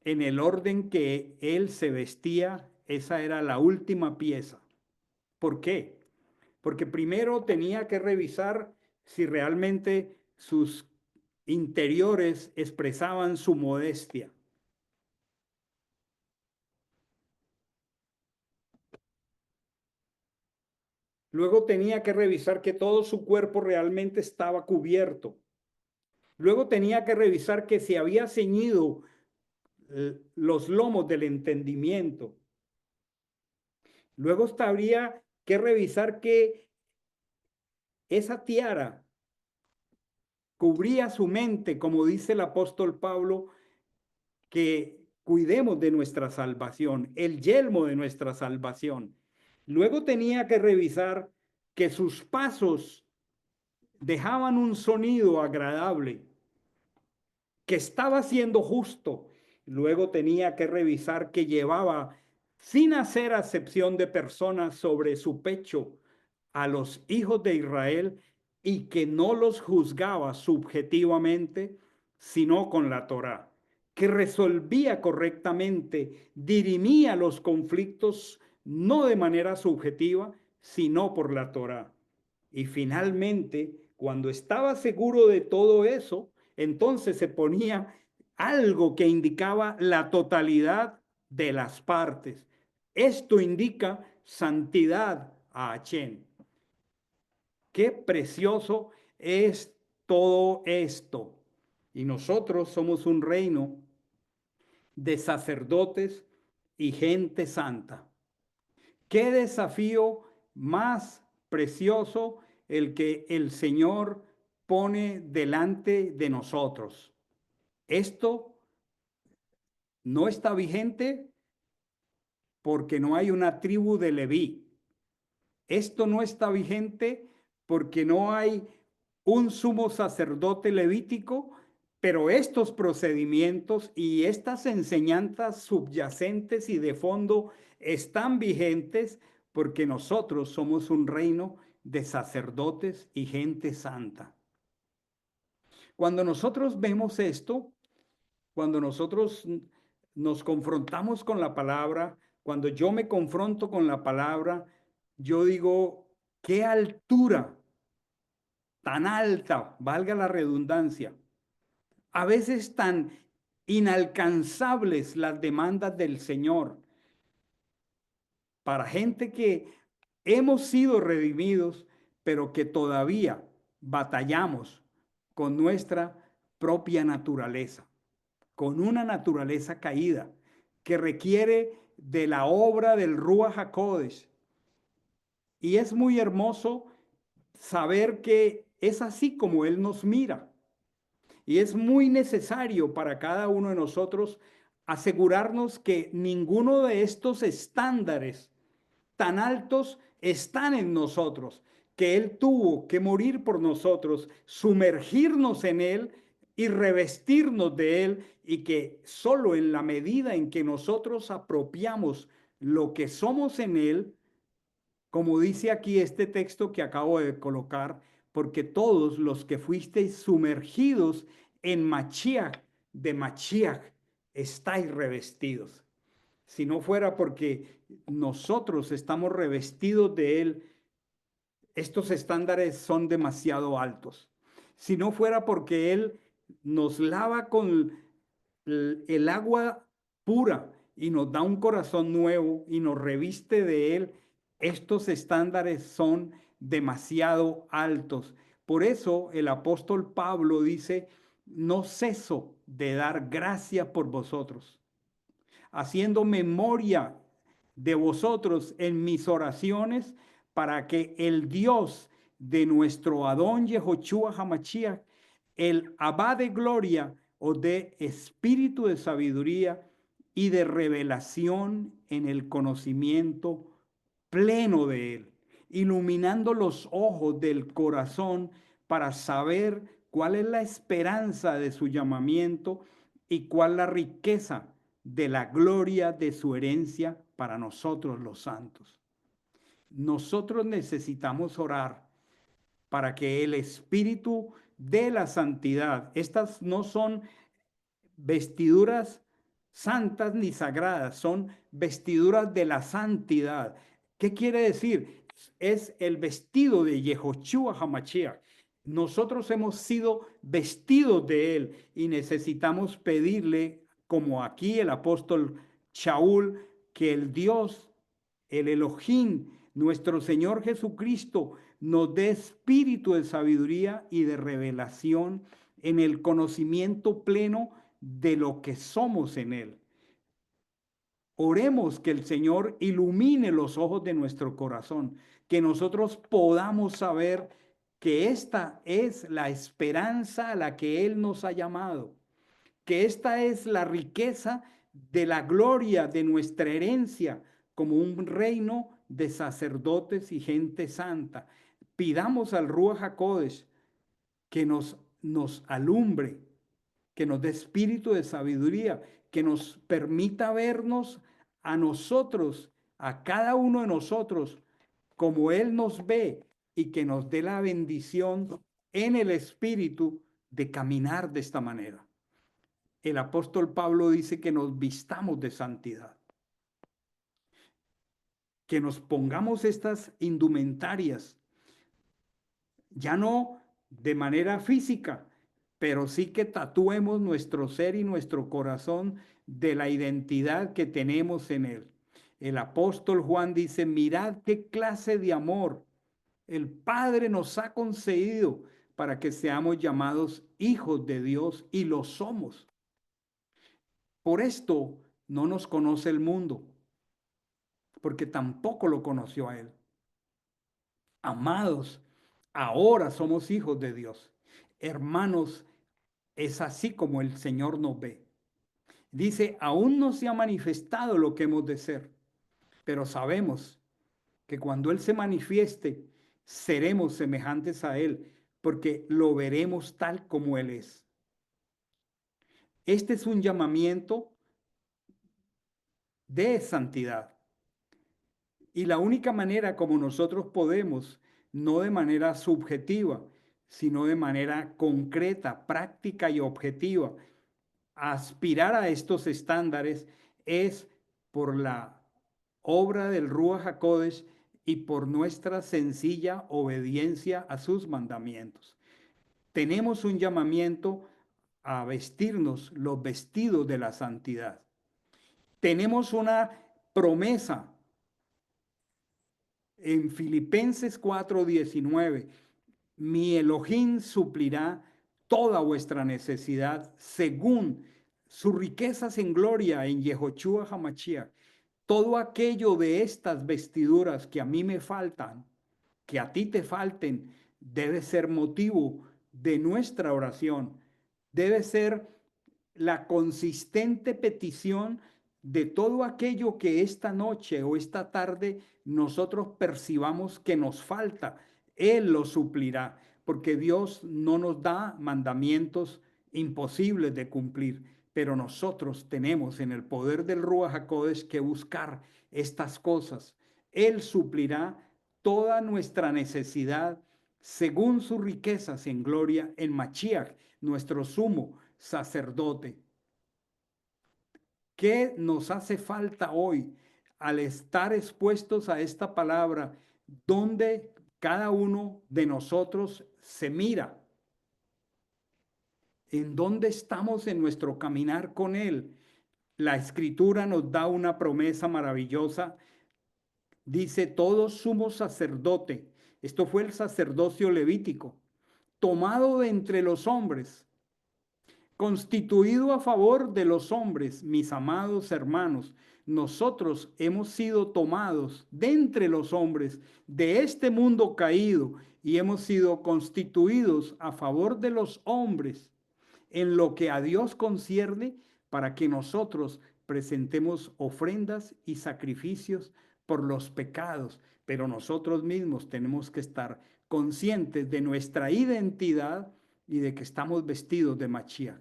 Speaker 1: en el orden que él se vestía, esa era la última pieza. ¿Por qué? Porque primero tenía que revisar si realmente sus interiores expresaban su modestia. Luego tenía que revisar que todo su cuerpo realmente estaba cubierto. Luego tenía que revisar que se había ceñido los lomos del entendimiento. Luego habría que revisar que esa tiara cubría su mente, como dice el apóstol Pablo, que cuidemos de nuestra salvación, el yelmo de nuestra salvación. Luego tenía que revisar que sus pasos dejaban un sonido agradable, que estaba siendo justo. Luego tenía que revisar que llevaba, sin hacer acepción de personas, sobre su pecho a los hijos de Israel y que no los juzgaba subjetivamente, sino con la Torá, que resolvía correctamente, dirimía los conflictos no de manera subjetiva, sino por la Torá. Y finalmente, cuando estaba seguro de todo eso, entonces se ponía algo que indicaba la totalidad de las partes. Esto indica santidad a Hashem. Qué precioso es todo esto. Y nosotros somos un reino de sacerdotes y gente santa. Qué desafío más precioso el que el Señor pone delante de nosotros. Esto no está vigente porque no hay una tribu de Leví. Esto no está vigente porque no hay un sumo sacerdote levítico, pero estos procedimientos y estas enseñanzas subyacentes y de fondo están vigentes porque nosotros somos un reino de sacerdotes y gente santa. Cuando nosotros vemos esto, cuando nosotros nos confrontamos con la palabra, cuando yo me confronto con la palabra, yo digo, qué altura tan alta, valga la redundancia, a veces tan inalcanzables las demandas del Señor para gente que hemos sido redimidos, pero que todavía batallamos con nuestra propia naturaleza, con una naturaleza caída que requiere de la obra del Ruach HaKodesh. Y es muy hermoso saber que es así como Él nos mira. Y es muy necesario para cada uno de nosotros asegurarnos que ninguno de estos estándares tan altos están en nosotros, que Él tuvo que morir por nosotros, sumergirnos en Él y revestirnos de Él, y que solo en la medida en que nosotros apropiamos lo que somos en Él, como dice aquí este texto que acabo de colocar, porque todos los que fuisteis sumergidos en Machiach, de Machiach, estáis revestidos. Si no fuera porque nosotros estamos revestidos de Él, estos estándares son demasiado altos. Si no fuera porque Él nos lava con el agua pura y nos da un corazón nuevo y nos reviste de Él, estos estándares son demasiado altos. Por eso el apóstol Pablo dice, no ceso de dar gracia por vosotros. haciendo memoria de vosotros en mis oraciones, para que el Dios de nuestro Adón Yehoshua Hamashiach, el Abba de gloria, os dé espíritu de sabiduría y de revelación en el conocimiento pleno de Él, iluminando los ojos del corazón para saber cuál es la esperanza de su llamamiento y cuál la riqueza de la gloria de su herencia para nosotros los santos. Nosotros necesitamos orar para que el espíritu de la santidad, estas no son vestiduras santas ni sagradas, son vestiduras de la santidad. ¿Qué quiere decir? Es el vestido de Yehoshua Hamashiach. Nosotros hemos sido vestidos de él y necesitamos pedirle, como aquí el apóstol Shaul, que el Dios, el Elohim, nuestro Señor Jesucristo, nos dé espíritu de sabiduría y de revelación en el conocimiento pleno de lo que somos en Él. Oremos que el Señor ilumine los ojos de nuestro corazón, que nosotros podamos saber que esta es la esperanza a la que Él nos ha llamado, que esta es la riqueza de la gloria de nuestra herencia como un reino de sacerdotes y gente santa. Pidamos al Ruach HaKodesh que nos alumbre, que nos dé espíritu de sabiduría, que nos permita vernos a nosotros, a cada uno de nosotros, como Él nos ve, y que nos dé la bendición en el espíritu de caminar de esta manera. El apóstol Pablo dice que nos vistamos de santidad, que nos pongamos estas indumentarias, ya no de manera física, pero sí que tatuemos nuestro ser y nuestro corazón de la identidad que tenemos en Él. El apóstol Juan dice, mirad qué clase de amor el Padre nos ha concedido para que seamos llamados hijos de Dios, y lo somos. Por esto no nos conoce el mundo, porque tampoco lo conoció a Él. Amados, ahora somos hijos de Dios. Hermanos, es así como el Señor nos ve. Dice, aún no se ha manifestado lo que hemos de ser, pero sabemos que cuando Él se manifieste, seremos semejantes a Él, porque lo veremos tal como Él es. Este es un llamamiento de santidad. Y la única manera como nosotros podemos, no de manera subjetiva, sino de manera concreta, práctica y objetiva, aspirar a estos estándares, es por la obra del Ruach HaKodesh y por nuestra sencilla obediencia a sus mandamientos. Tenemos un llamamiento a vestirnos los vestidos de la santidad. Tenemos una promesa en Filipenses 4:19, mi Elohim suplirá toda vuestra necesidad según sus riquezas en gloria en Yehoshua Hamashiach. Todo aquello de estas vestiduras que a mí me faltan, que a ti te falten, debe ser motivo de nuestra oración. Debe ser la consistente petición de todo aquello que esta noche o esta tarde nosotros percibamos que nos falta. Él lo suplirá, porque Dios no nos da mandamientos imposibles de cumplir, pero nosotros tenemos en el poder del Ruach HaKodesh que buscar estas cosas. Él suplirá toda nuestra necesidad según sus riquezas en gloria en Mashiach, nuestro sumo sacerdote. ¿Qué nos hace falta hoy al estar expuestos a esta palabra, donde cada uno de nosotros se mira? ¿En dónde estamos en nuestro caminar con Él? La Escritura nos da una promesa maravillosa. Dice, todo sumo sacerdote, esto fue el sacerdocio levítico, tomado de entre los hombres, constituido a favor de los hombres, mis amados hermanos. Nosotros hemos sido tomados de entre los hombres de este mundo caído y hemos sido constituidos a favor de los hombres en lo que a Dios concierne para que nosotros presentemos ofrendas y sacrificios por los pecados. Pero nosotros mismos tenemos que estar conscientes de nuestra identidad y de que estamos vestidos de Mashiach.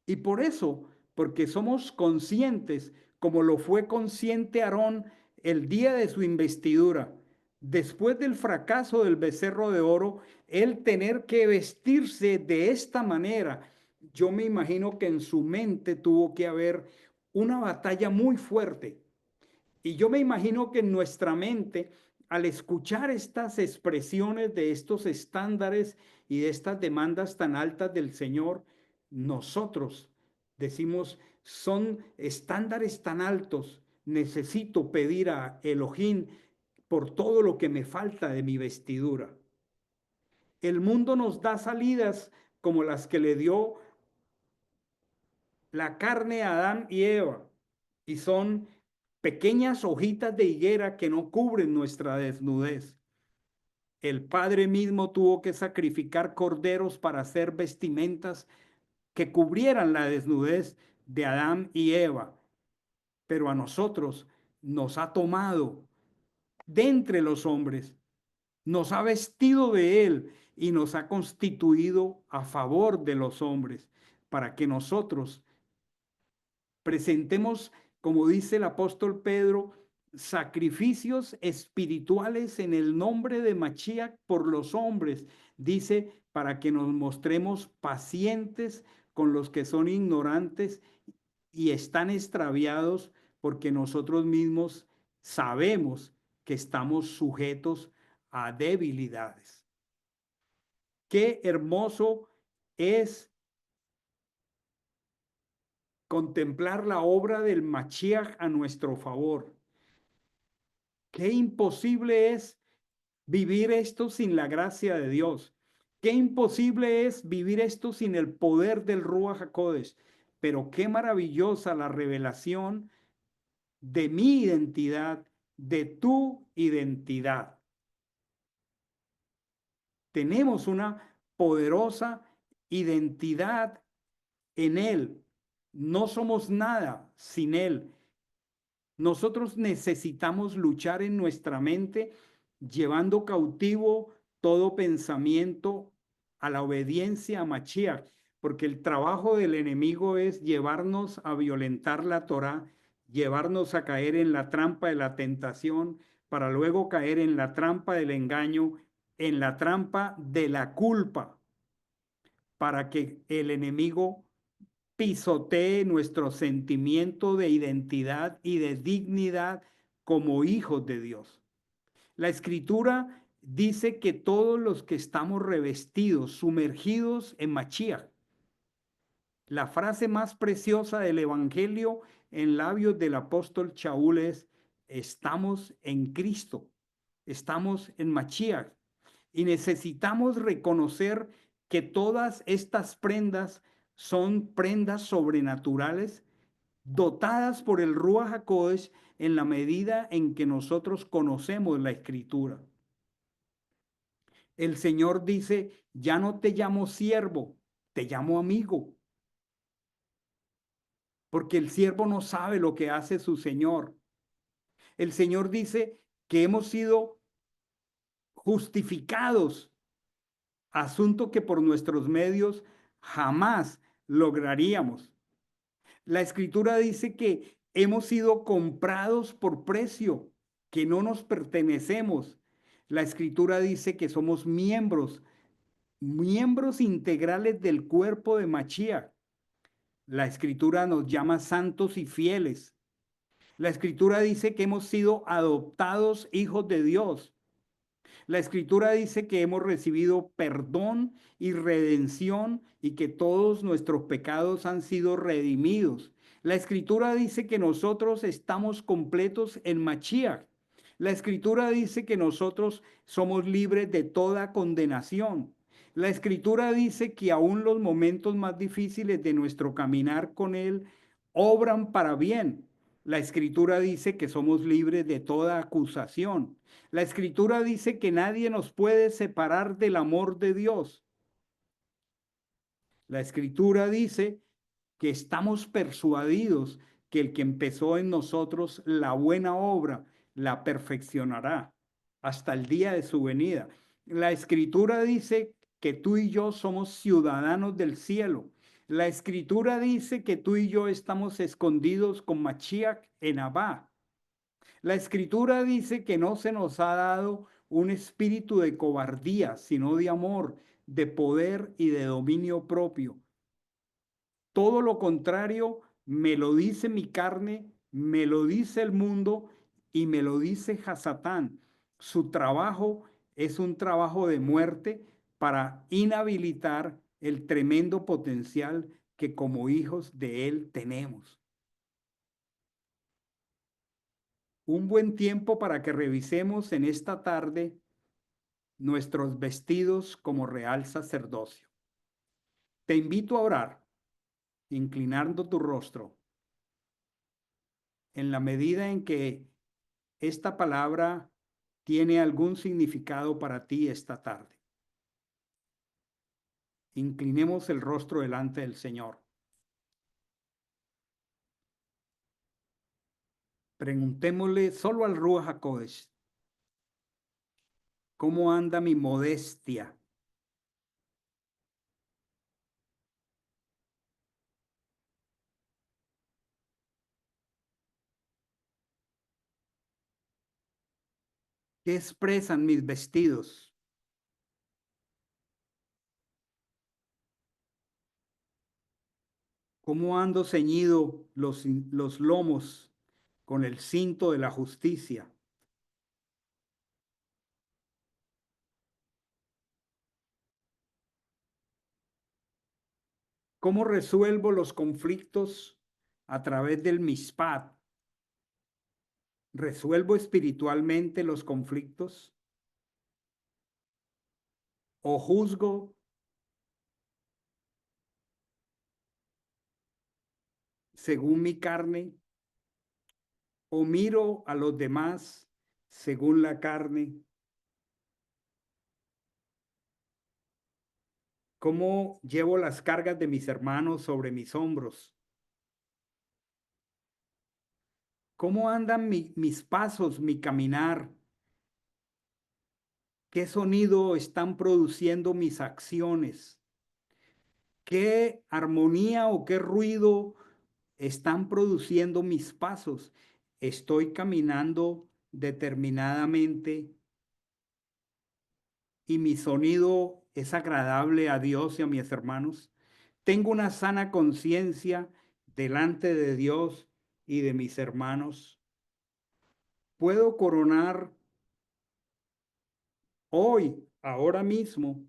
Speaker 1: Y por eso, porque somos conscientes, como lo fue consciente Aarón el día de su investidura, después del fracaso del becerro de oro, él tener que vestirse de esta manera, yo me imagino que en su mente tuvo que haber una batalla muy fuerte. Y yo me imagino que en nuestra mente, al escuchar estas expresiones de estos estándares y de estas demandas tan altas del Señor, nosotros decimos, son estándares tan altos, necesito pedir a Elohim por todo lo que me falta de mi vestidura. El mundo nos da salidas como las que le dio la carne a Adán y Eva, y son pequeñas hojitas de higuera que no cubren nuestra desnudez. El Padre mismo tuvo que sacrificar corderos para hacer vestimentas que cubrieran la desnudez de Adán y Eva. Pero a nosotros nos ha tomado de entre los hombres, nos ha vestido de Él y nos ha constituido a favor de los hombres para que nosotros presentemos, como dice el apóstol Pedro, sacrificios espirituales en el nombre de Mashiach por los hombres. Dice, para que nos mostremos pacientes con los que son ignorantes y están extraviados, porque nosotros mismos sabemos que estamos sujetos a debilidades. Qué hermoso es contemplar la obra del Mashiach a nuestro favor. Qué imposible es vivir esto sin la gracia de Dios. Qué imposible es vivir esto sin el poder del Ruach HaKodesh. Pero qué maravillosa la revelación de mi identidad, de tu identidad. Tenemos una poderosa identidad en Él. No somos nada sin Él. Nosotros necesitamos luchar en nuestra mente, llevando cautivo todo pensamiento a la obediencia a Mashiach, porque el trabajo del enemigo es llevarnos a violentar la Torá, llevarnos a caer en la trampa de la tentación, para luego caer en la trampa del engaño, en la trampa de la culpa, para que el enemigo pisotee nuestro sentimiento de identidad y de dignidad como hijos de Dios. La escritura dice que todos los que estamos revestidos, sumergidos en Mashiach, la frase más preciosa del evangelio en labios del apóstol Shaul es: estamos en Cristo, estamos en Mashiach, y necesitamos reconocer que todas estas prendas son prendas sobrenaturales dotadas por el Ruach HaKodesh en la medida en que nosotros conocemos la Escritura. El Señor dice: ya no te llamo siervo, te llamo amigo. Porque el siervo no sabe lo que hace su Señor. El Señor dice que hemos sido justificados, asunto que por nuestros medios jamás lograríamos. La Escritura dice que hemos sido comprados por precio, que no nos pertenecemos. La Escritura dice que somos miembros integrales del cuerpo de Mashiach. La Escritura nos llama santos y fieles. La Escritura dice que hemos sido adoptados hijos de Dios. La Escritura dice que hemos recibido perdón y redención y que todos nuestros pecados han sido redimidos. La Escritura dice que nosotros estamos completos en Mashiach. La Escritura dice que nosotros somos libres de toda condenación. La Escritura dice que aún los momentos más difíciles de nuestro caminar con Él obran para bien. La Escritura dice que somos libres de toda acusación. La Escritura dice que nadie nos puede separar del amor de Dios. La Escritura dice que estamos persuadidos que el que empezó en nosotros la buena obra la perfeccionará hasta el día de su venida. La Escritura dice que tú y yo somos ciudadanos del cielo. La Escritura dice que tú y yo estamos escondidos con Mashiach en Abba. La Escritura dice que no se nos ha dado un espíritu de cobardía, sino de amor, de poder y de dominio propio. Todo lo contrario, me lo dice mi carne, me lo dice el mundo y me lo dice Hasatán. Su trabajo es un trabajo de muerte para inhabilitar el tremendo potencial que como hijos de él tenemos. Un buen tiempo para que revisemos en esta tarde nuestros vestidos como real sacerdocio. Te invito a orar, inclinando tu rostro, en la medida en que esta palabra tiene algún significado para ti esta tarde. Inclinemos el rostro delante del Señor. Preguntémosle solo al Ruach HaKodesh, ¿cómo anda mi modestia? ¿Qué expresan mis vestidos? ¿Cómo ando ceñido los lomos con el cinto de la justicia? ¿Cómo resuelvo los conflictos a través del mishpat? ¿Resuelvo espiritualmente los conflictos? ¿O juzgo según mi carne? ¿O miro a los demás según la carne? ¿Cómo llevo las cargas de mis hermanos sobre mis hombros? ¿Cómo andan mis pasos, mi caminar? ¿Qué sonido están produciendo mis acciones? ¿Qué armonía o qué ruido están produciendo mis pasos? ¿Estoy caminando determinadamente y mi sonido es agradable a Dios y a mis hermanos? ¿Tengo una sana conciencia delante de Dios y de mis hermanos? ¿Puedo coronar hoy, ahora mismo,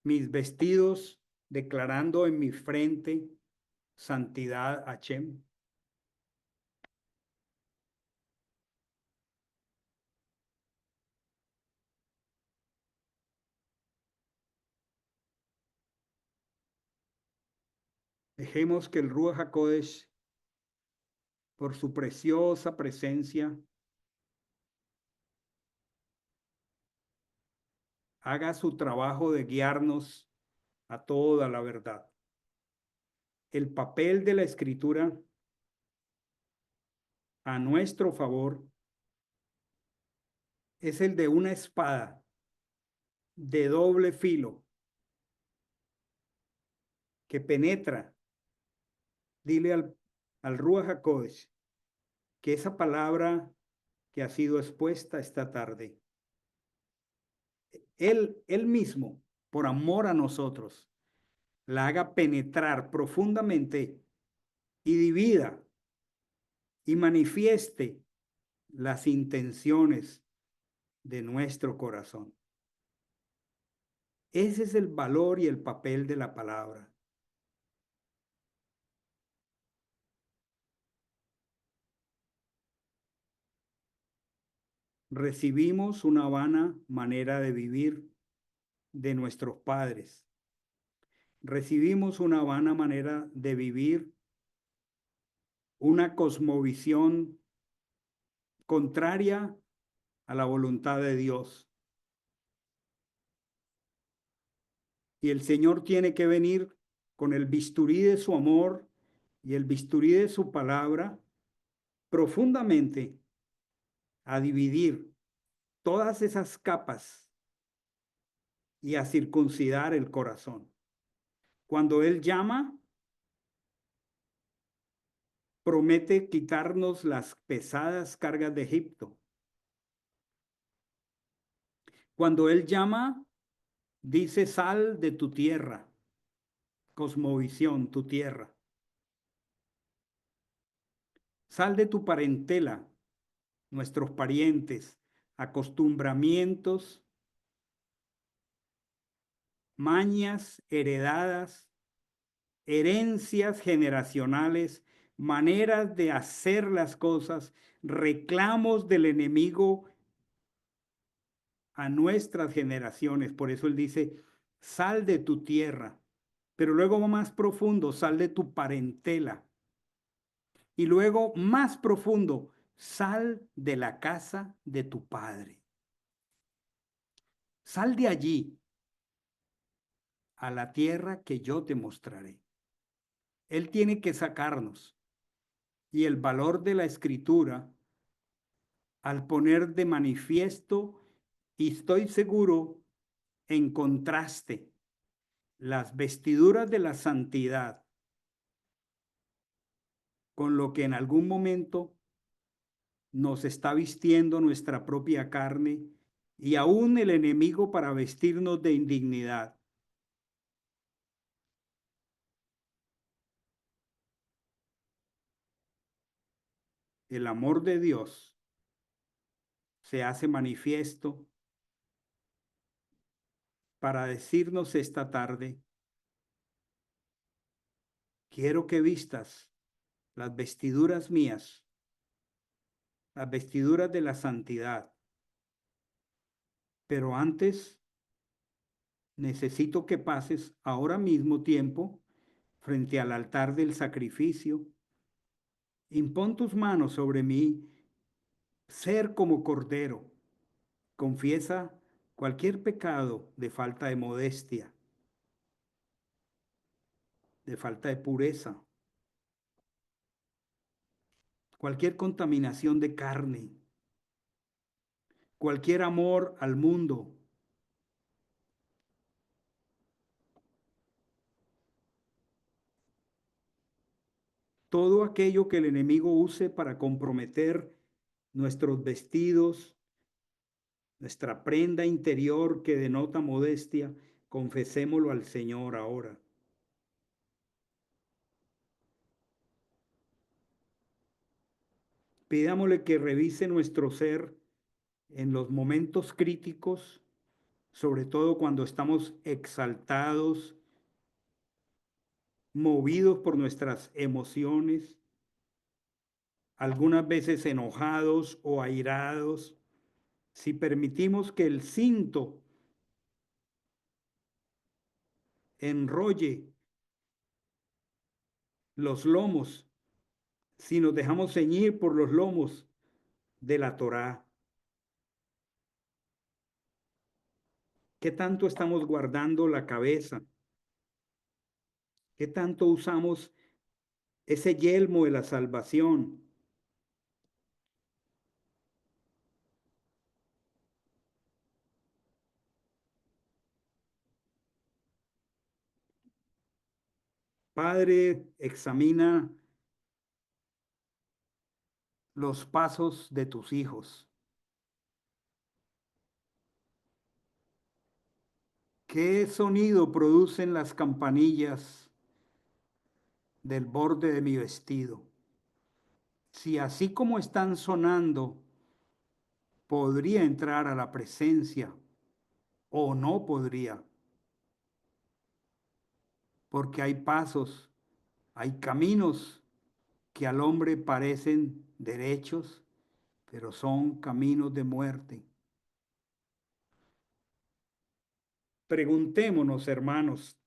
Speaker 1: mis vestidos declarando en mi frente santidad a Hashem? Dejemos que el Ruach HaKodesh, por su preciosa presencia, haga su trabajo de guiarnos a toda la verdad. El papel de la escritura a nuestro favor es el de una espada de doble filo que penetra. Dile al Ruach HaKodesh que esa palabra que ha sido expuesta esta tarde, él mismo, por amor a nosotros, la haga penetrar profundamente y divida y manifieste las intenciones de nuestro corazón. Ese es el valor y el papel de la palabra. Recibimos una vana manera de vivir de nuestros padres. Recibimos una vana manera de vivir, una cosmovisión contraria a la voluntad de Dios. Y el Señor tiene que venir con el bisturí de su amor y el bisturí de su palabra profundamente a dividir todas esas capas y a circuncidar el corazón. Cuando Él llama, promete quitarnos las pesadas cargas de Egipto. Cuando Él llama, dice: sal de tu tierra, cosmovisión, tu tierra. Sal de tu parentela, nuestros parientes, acostumbramientos, mañas heredadas, herencias generacionales, maneras de hacer las cosas, reclamos del enemigo a nuestras generaciones. Por eso él dice: sal de tu tierra. Pero luego va más profundo: sal de tu parentela. Y luego más profundo: sal de la casa de tu padre. Sal de allí a la tierra que yo te mostraré. Él tiene que sacarnos. Y el valor de la escritura, al poner de manifiesto, y estoy seguro, en contraste, las vestiduras de la santidad con lo que en algún momento nos está vistiendo nuestra propia carne y aún el enemigo para vestirnos de indignidad. El amor de Dios se hace manifiesto para decirnos esta tarde: quiero que vistas las vestiduras mías, las vestiduras de la santidad. Pero antes necesito que pases ahora mismo tiempo frente al altar del sacrificio. Impón tus manos sobre mí, ser como cordero. Confiesa cualquier pecado de falta de modestia, de falta de pureza, cualquier contaminación de carne, cualquier amor al mundo, todo aquello que el enemigo use para comprometer nuestros vestidos, nuestra prenda interior que denota modestia. Confesémoslo al Señor ahora. Pidámosle que revise nuestro ser en los momentos críticos, sobre todo cuando estamos exaltados, movidos por nuestras emociones, algunas veces enojados o airados. Si permitimos que el cinto enrolle los lomos, si nos dejamos ceñir por los lomos de la Torá, ¿qué tanto estamos guardando la cabeza? ¿Qué tanto usamos ese yelmo de la salvación? Padre, examina los pasos de tus hijos. ¿Qué sonido producen las campanillas del borde de mi vestido? Si así como están sonando, podría entrar a la presencia o no podría, porque hay pasos, hay caminos que al hombre parecen derechos, pero son caminos de muerte. Preguntémonos, hermanos,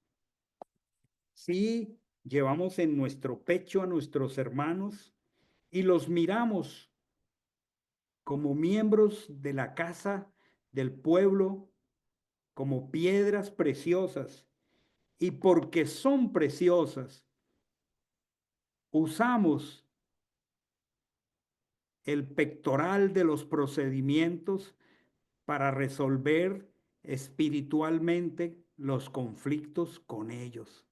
Speaker 1: si llevamos en nuestro pecho a nuestros hermanos y los miramos como miembros de la casa del pueblo, como piedras preciosas, y porque son preciosas, usamos el pectoral de los procedimientos para resolver espiritualmente los conflictos con ellos.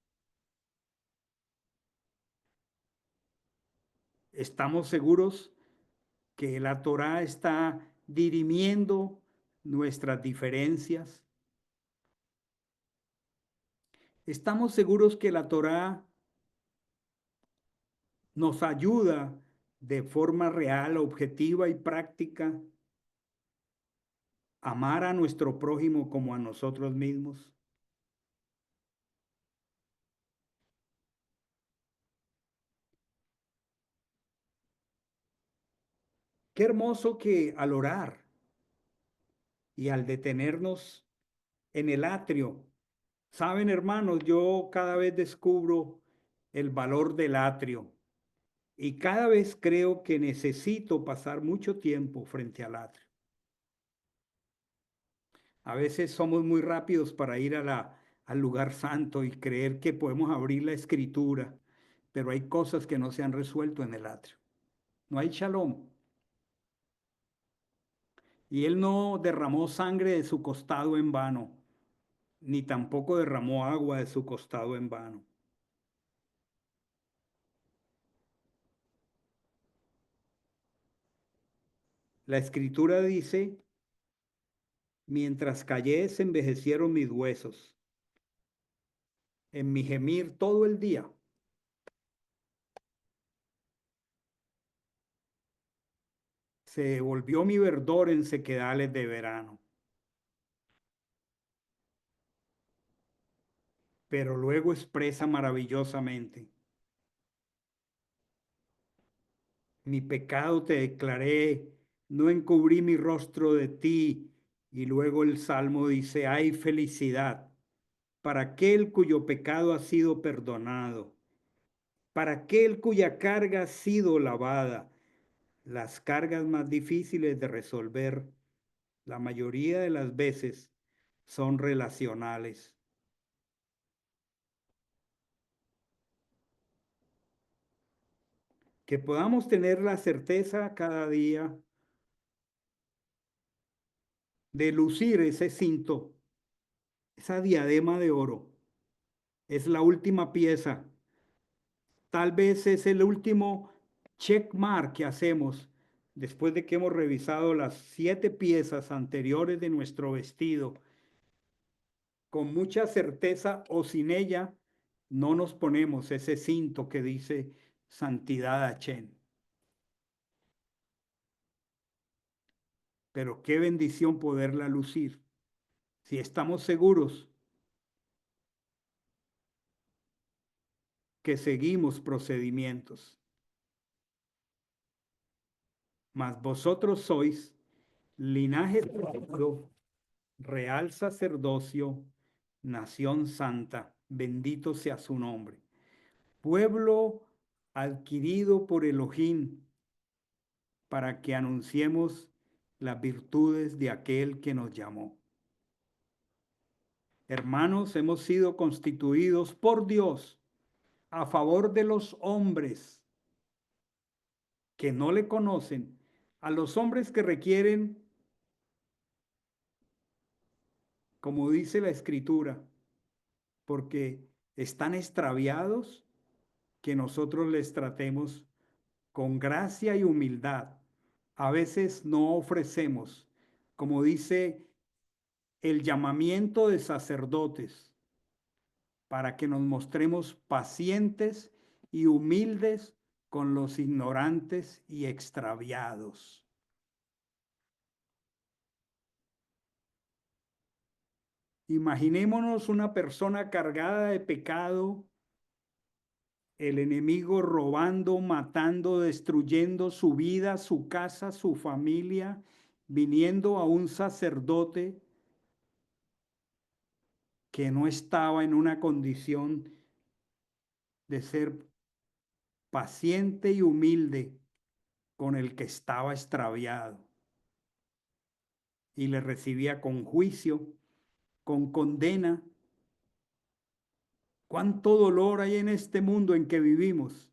Speaker 1: Estamos seguros que la Torá está dirimiendo nuestras diferencias. Estamos seguros que la Torá nos ayuda de forma real, objetiva y práctica a amar a nuestro prójimo como a nosotros mismos. Qué hermoso que al orar y al detenernos en el atrio, saben, hermanos, yo cada vez descubro el valor del atrio y cada vez creo que necesito pasar mucho tiempo frente al atrio. A veces somos muy rápidos para ir al lugar santo y creer que podemos abrir la escritura, pero hay cosas que no se han resuelto en el atrio. No hay shalom. Y él no derramó sangre de su costado en vano, ni tampoco derramó agua de su costado en vano. La escritura dice, mientras callé se envejecieron mis huesos, en mi gemir todo el día. Se volvió mi verdor en sequedales de verano. Pero luego expresa maravillosamente, mi pecado te declaré, no encubrí mi rostro de ti. Y luego el Salmo dice, hay felicidad para aquel cuyo pecado ha sido perdonado, para aquel cuya carga ha sido lavada. Las cargas más difíciles de resolver, la mayoría de las veces, son relacionales. Que podamos tener la certeza cada día de lucir ese cinto, esa diadema de oro. Es la última pieza. Tal vez es el último checkmark que hacemos después de que hemos revisado las 7 piezas anteriores de nuestro vestido. Con mucha certeza o sin ella, no nos ponemos ese cinto que dice Santidad Achén. Pero qué bendición poderla lucir si estamos seguros que seguimos procedimientos. Mas vosotros sois linaje sagrado, real sacerdocio, nación santa, bendito sea su nombre. Pueblo adquirido por Elohim, para que anunciemos las virtudes de aquel que nos llamó. Hermanos, hemos sido constituidos por Dios a favor de los hombres que no le conocen, a los hombres que requieren, como dice la Escritura, porque están extraviados, que nosotros les tratemos con gracia y humildad. A veces no ofrecemos, como dice el llamamiento de sacerdotes, para que nos mostremos pacientes y humildes con los ignorantes y extraviados. Imaginémonos una persona cargada de pecado, el enemigo robando, matando, destruyendo su vida, su casa, su familia, viniendo a un sacerdote que no estaba en una condición de ser paciente y humilde con el que estaba extraviado, y le recibía con juicio, con condena. ¿Cuánto dolor hay en este mundo en que vivimos?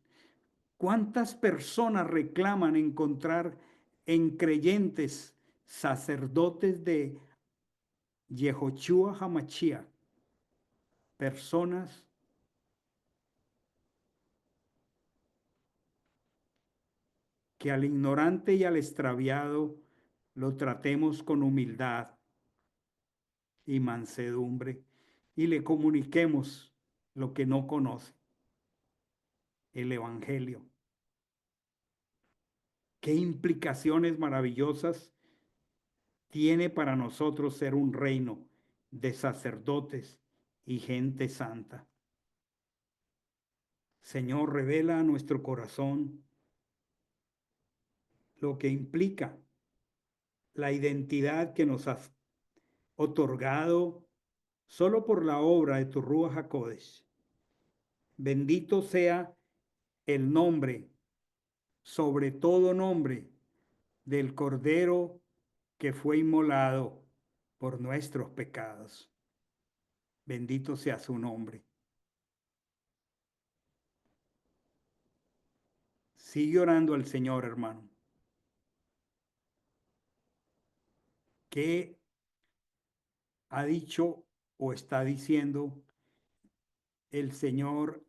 Speaker 1: ¿Cuántas personas reclaman encontrar en creyentes sacerdotes de Yehoshua Hamashiach, personas que al ignorante y al extraviado lo tratemos con humildad y mansedumbre y le comuniquemos lo que no conoce, el Evangelio? ¿Qué implicaciones maravillosas tiene para nosotros ser un reino de sacerdotes y gente santa? Señor, revela a nuestro corazón lo que implica la identidad que nos has otorgado solo por la obra de tu Ruach HaKodesh. Bendito sea el nombre, sobre todo nombre, del Cordero que fue inmolado por nuestros pecados. Bendito sea su nombre. Sigue orando al Señor, hermano. ¿Qué ha dicho o está diciendo el Señor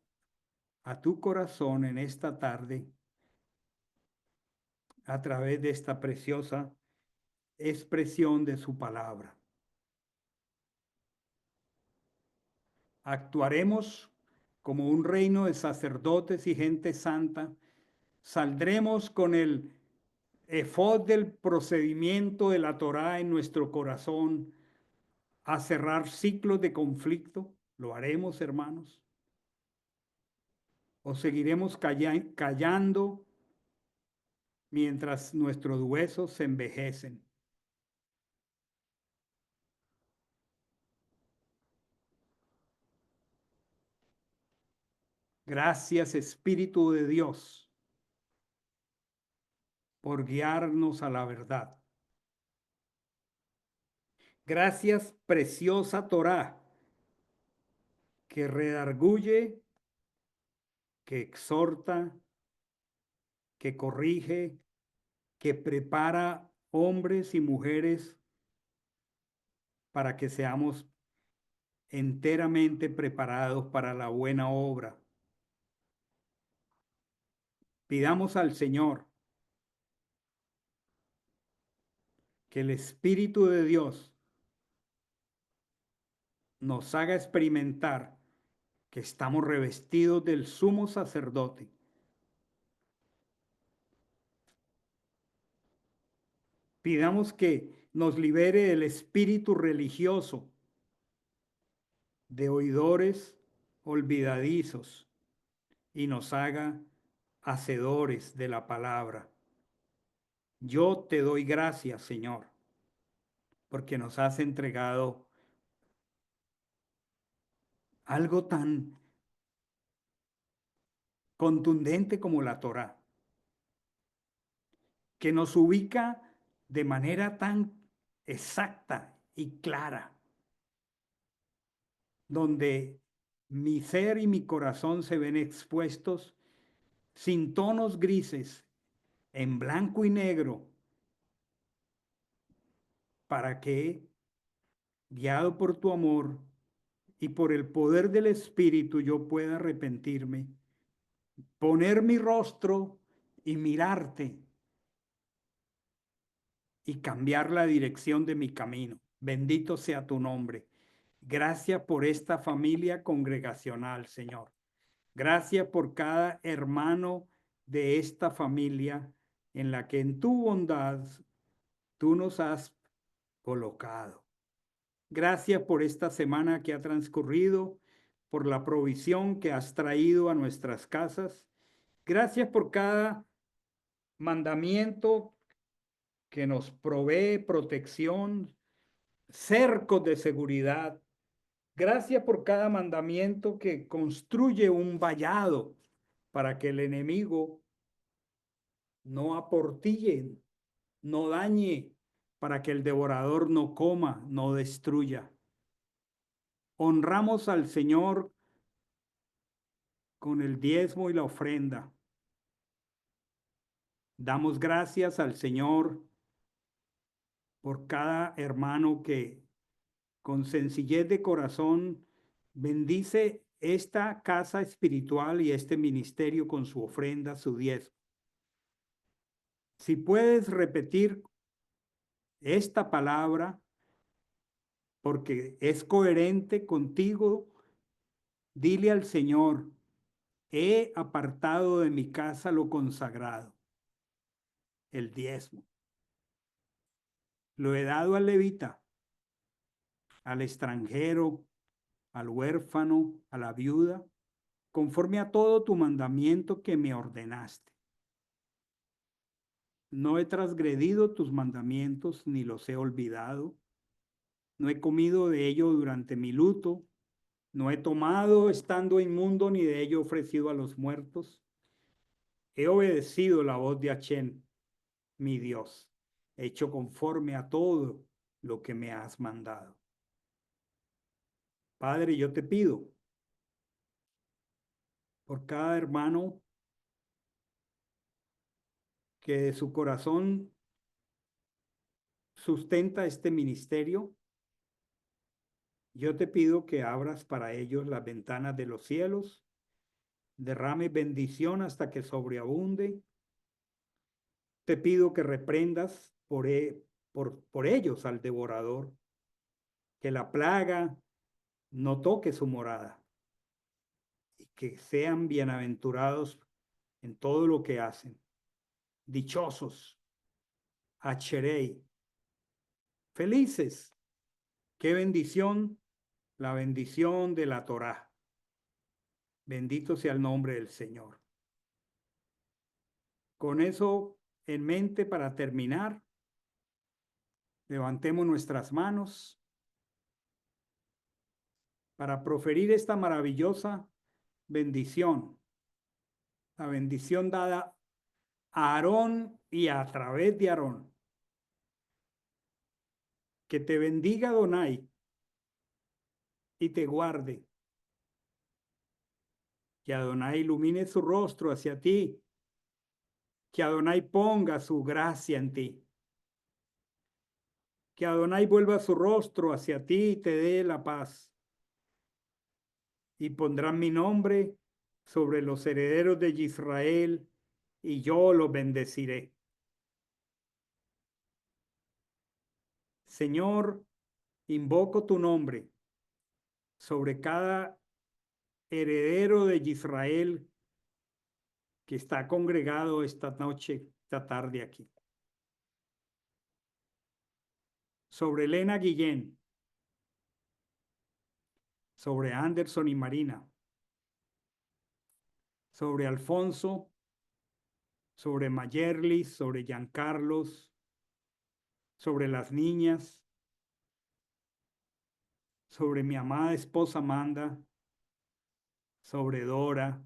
Speaker 1: a tu corazón en esta tarde a través de esta preciosa expresión de su palabra? Actuaremos como un reino de sacerdotes y gente santa. Saldremos con el efod del procedimiento de la Torá en nuestro corazón a cerrar ciclos de conflicto. ¿Lo haremos, hermanos? ¿O seguiremos callando mientras nuestros huesos se envejecen? Gracias, Espíritu de Dios, por guiarnos a la verdad. Gracias, preciosa Torá, que redarguye, que exhorta, que corrige, que prepara hombres y mujeres para que seamos enteramente preparados para la buena obra. Pidamos al Señor que el Espíritu de Dios nos haga experimentar que estamos revestidos del sumo sacerdote. Pidamos que nos libere el espíritu religioso de oidores olvidadizos y nos haga hacedores de la palabra. Yo te doy gracias, Señor, porque nos has entregado algo tan contundente como la Torá, que nos ubica de manera tan exacta y clara, donde mi ser y mi corazón se ven expuestos sin tonos grises, en blanco y negro, para que, guiado por tu amor y por el poder del Espíritu, yo pueda arrepentirme, poner mi rostro y mirarte y cambiar la dirección de mi camino. Bendito sea tu nombre. Gracias por esta familia congregacional, Señor. Gracias por cada hermano de esta familia en la que en tu bondad tú nos has colocado. Gracias por esta semana que ha transcurrido, por la provisión que has traído a nuestras casas. Gracias por cada mandamiento que nos provee protección, cercos de seguridad Gracias por cada mandamiento que construye un vallado para que el enemigo no aportille, no dañe, para que el devorador no coma, no destruya. Honramos al Señor con el diezmo y la ofrenda. Damos gracias al Señor por cada hermano que con sencillez de corazón bendice esta casa espiritual y este ministerio con su ofrenda, su diezmo. Si puedes repetir esta palabra porque es coherente contigo, dile al Señor: he apartado de mi casa lo consagrado, el diezmo. Lo he dado al levita, al extranjero, al huérfano, a la viuda, conforme a todo tu mandamiento que me ordenaste. No he transgredido tus mandamientos ni los he olvidado. No he comido de ello durante mi luto. No he tomado estando inmundo ni de ello ofrecido a los muertos. He obedecido la voz de Achén, mi Dios, hecho conforme a todo lo que me has mandado. Padre, yo te pido por cada hermano que de su corazón sustenta este ministerio. Yo te pido que abras para ellos las ventanas de los cielos, derrame bendición hasta que sobreabunde. Te pido que reprendas por ellos al devorador, que la plaga no toque su morada y que sean bienaventurados en todo lo que hacen. Dichosos, Acherei, felices. Qué bendición, la bendición de la Torá. Bendito sea el nombre del Señor. Con eso en mente, para terminar, levantemos nuestras manos para proferir esta maravillosa bendición, la bendición dada a Aarón y a través de Aarón. Que te bendiga Adonai y te guarde. Que Adonai ilumine su rostro hacia ti. Que Adonai ponga su gracia en ti. Que Adonai vuelva su rostro hacia ti y te dé la paz. Y pondrán mi nombre sobre los herederos de Israel, y yo los bendeciré. Señor, invoco tu nombre sobre cada heredero de Israel que está congregado esta noche, esta tarde aquí. Sobre Elena Guillén, sobre Anderson y Marina, sobre Alfonso, sobre Mayerlis, sobre Giancarlos, sobre las niñas, sobre mi amada esposa Amanda, sobre Dora,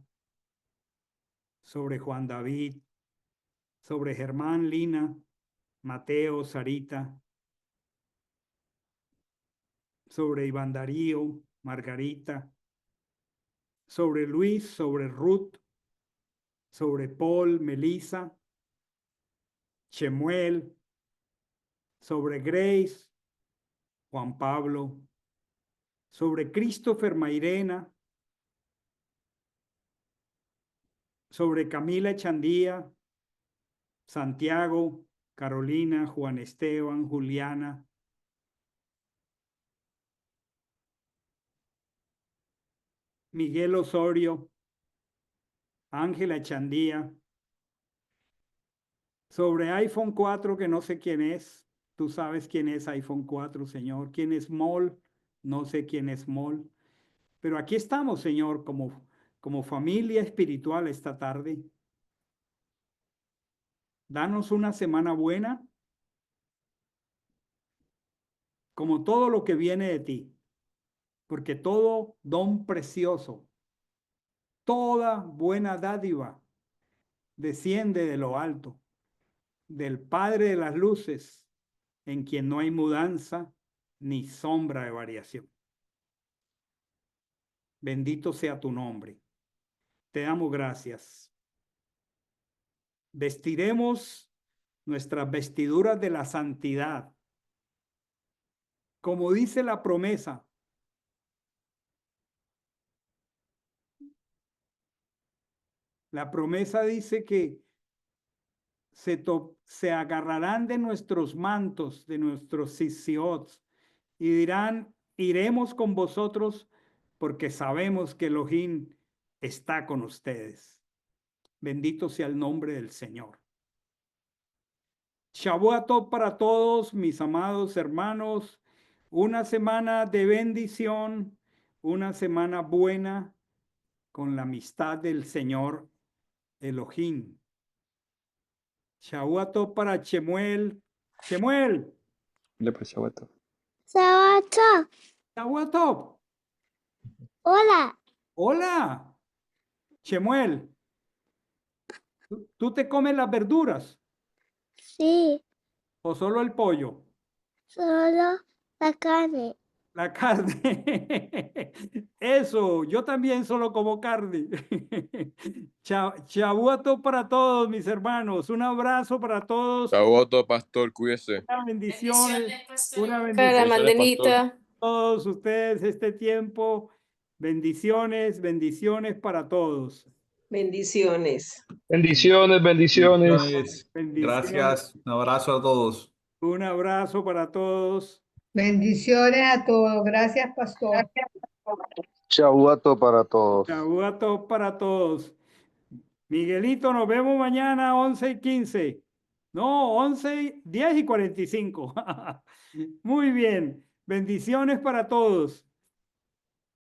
Speaker 1: sobre Juan David, sobre Germán, Lina, Mateo, Sarita, sobre Iván Darío, Margarita, sobre Luis, sobre Ruth, sobre Paul, Melissa, Chemuel, sobre Grace, Juan Pablo, sobre Christopher Mairena, sobre Camila Echandía, Santiago, Carolina, Juan Esteban, Juliana, Miguel Osorio, Ángela Echandía, sobre iPhone 4, que no sé quién es. Tú sabes quién es iPhone 4, Señor. ¿Quién es Mol? No sé quién es Mol. Pero aquí estamos, Señor, como familia espiritual esta tarde. Danos una semana buena, como todo lo que viene de ti, porque todo don precioso, toda buena dádiva desciende de lo alto, del Padre de las luces, en quien no hay mudanza ni sombra de variación. Bendito sea tu nombre. Te damos gracias. Vestiremos nuestras vestiduras de la santidad. Como dice la promesa, la promesa dice que se agarrarán de nuestros mantos, de nuestros sisiots, y dirán, iremos con vosotros porque sabemos que Elohim está con ustedes. Bendito sea el nombre del Señor. Shavuot Tov para todos, mis amados hermanos. Una semana de bendición, una semana buena con la amistad del Señor Elohim. Shavuot Tov para Chemuel. Chemuel,
Speaker 3: Le pues, Shavuot.
Speaker 4: Sabato.
Speaker 1: Shavuot Tov.
Speaker 4: Hola.
Speaker 1: Hola, Chemuel. ¿Tú te comes las verduras
Speaker 4: Sí,
Speaker 1: o solo el pollo?
Speaker 4: solo la carne.
Speaker 1: La carne. Eso, yo también solo como carne. Shavuot Tov para todos, mis hermanos. Un abrazo para todos.
Speaker 3: Shavuot, pastor, cuídese.
Speaker 1: Una bendición, una
Speaker 5: Para
Speaker 1: bendición
Speaker 3: Pastor.
Speaker 1: a
Speaker 5: Mandelita.
Speaker 1: todos ustedes este tiempo. Bendiciones, bendiciones para todos.
Speaker 6: Bendiciones.
Speaker 7: Bendiciones, bendiciones.
Speaker 1: Bendiciones.
Speaker 8: Gracias. Un abrazo a todos.
Speaker 1: Un abrazo para todos.
Speaker 9: Bendiciones a todos. Gracias, pastor.
Speaker 7: Shavuot para todos.
Speaker 1: Shavuot Tov para todos. Miguelito, nos vemos mañana 11:15. No, 11, 10:45. Muy bien. Bendiciones para todos.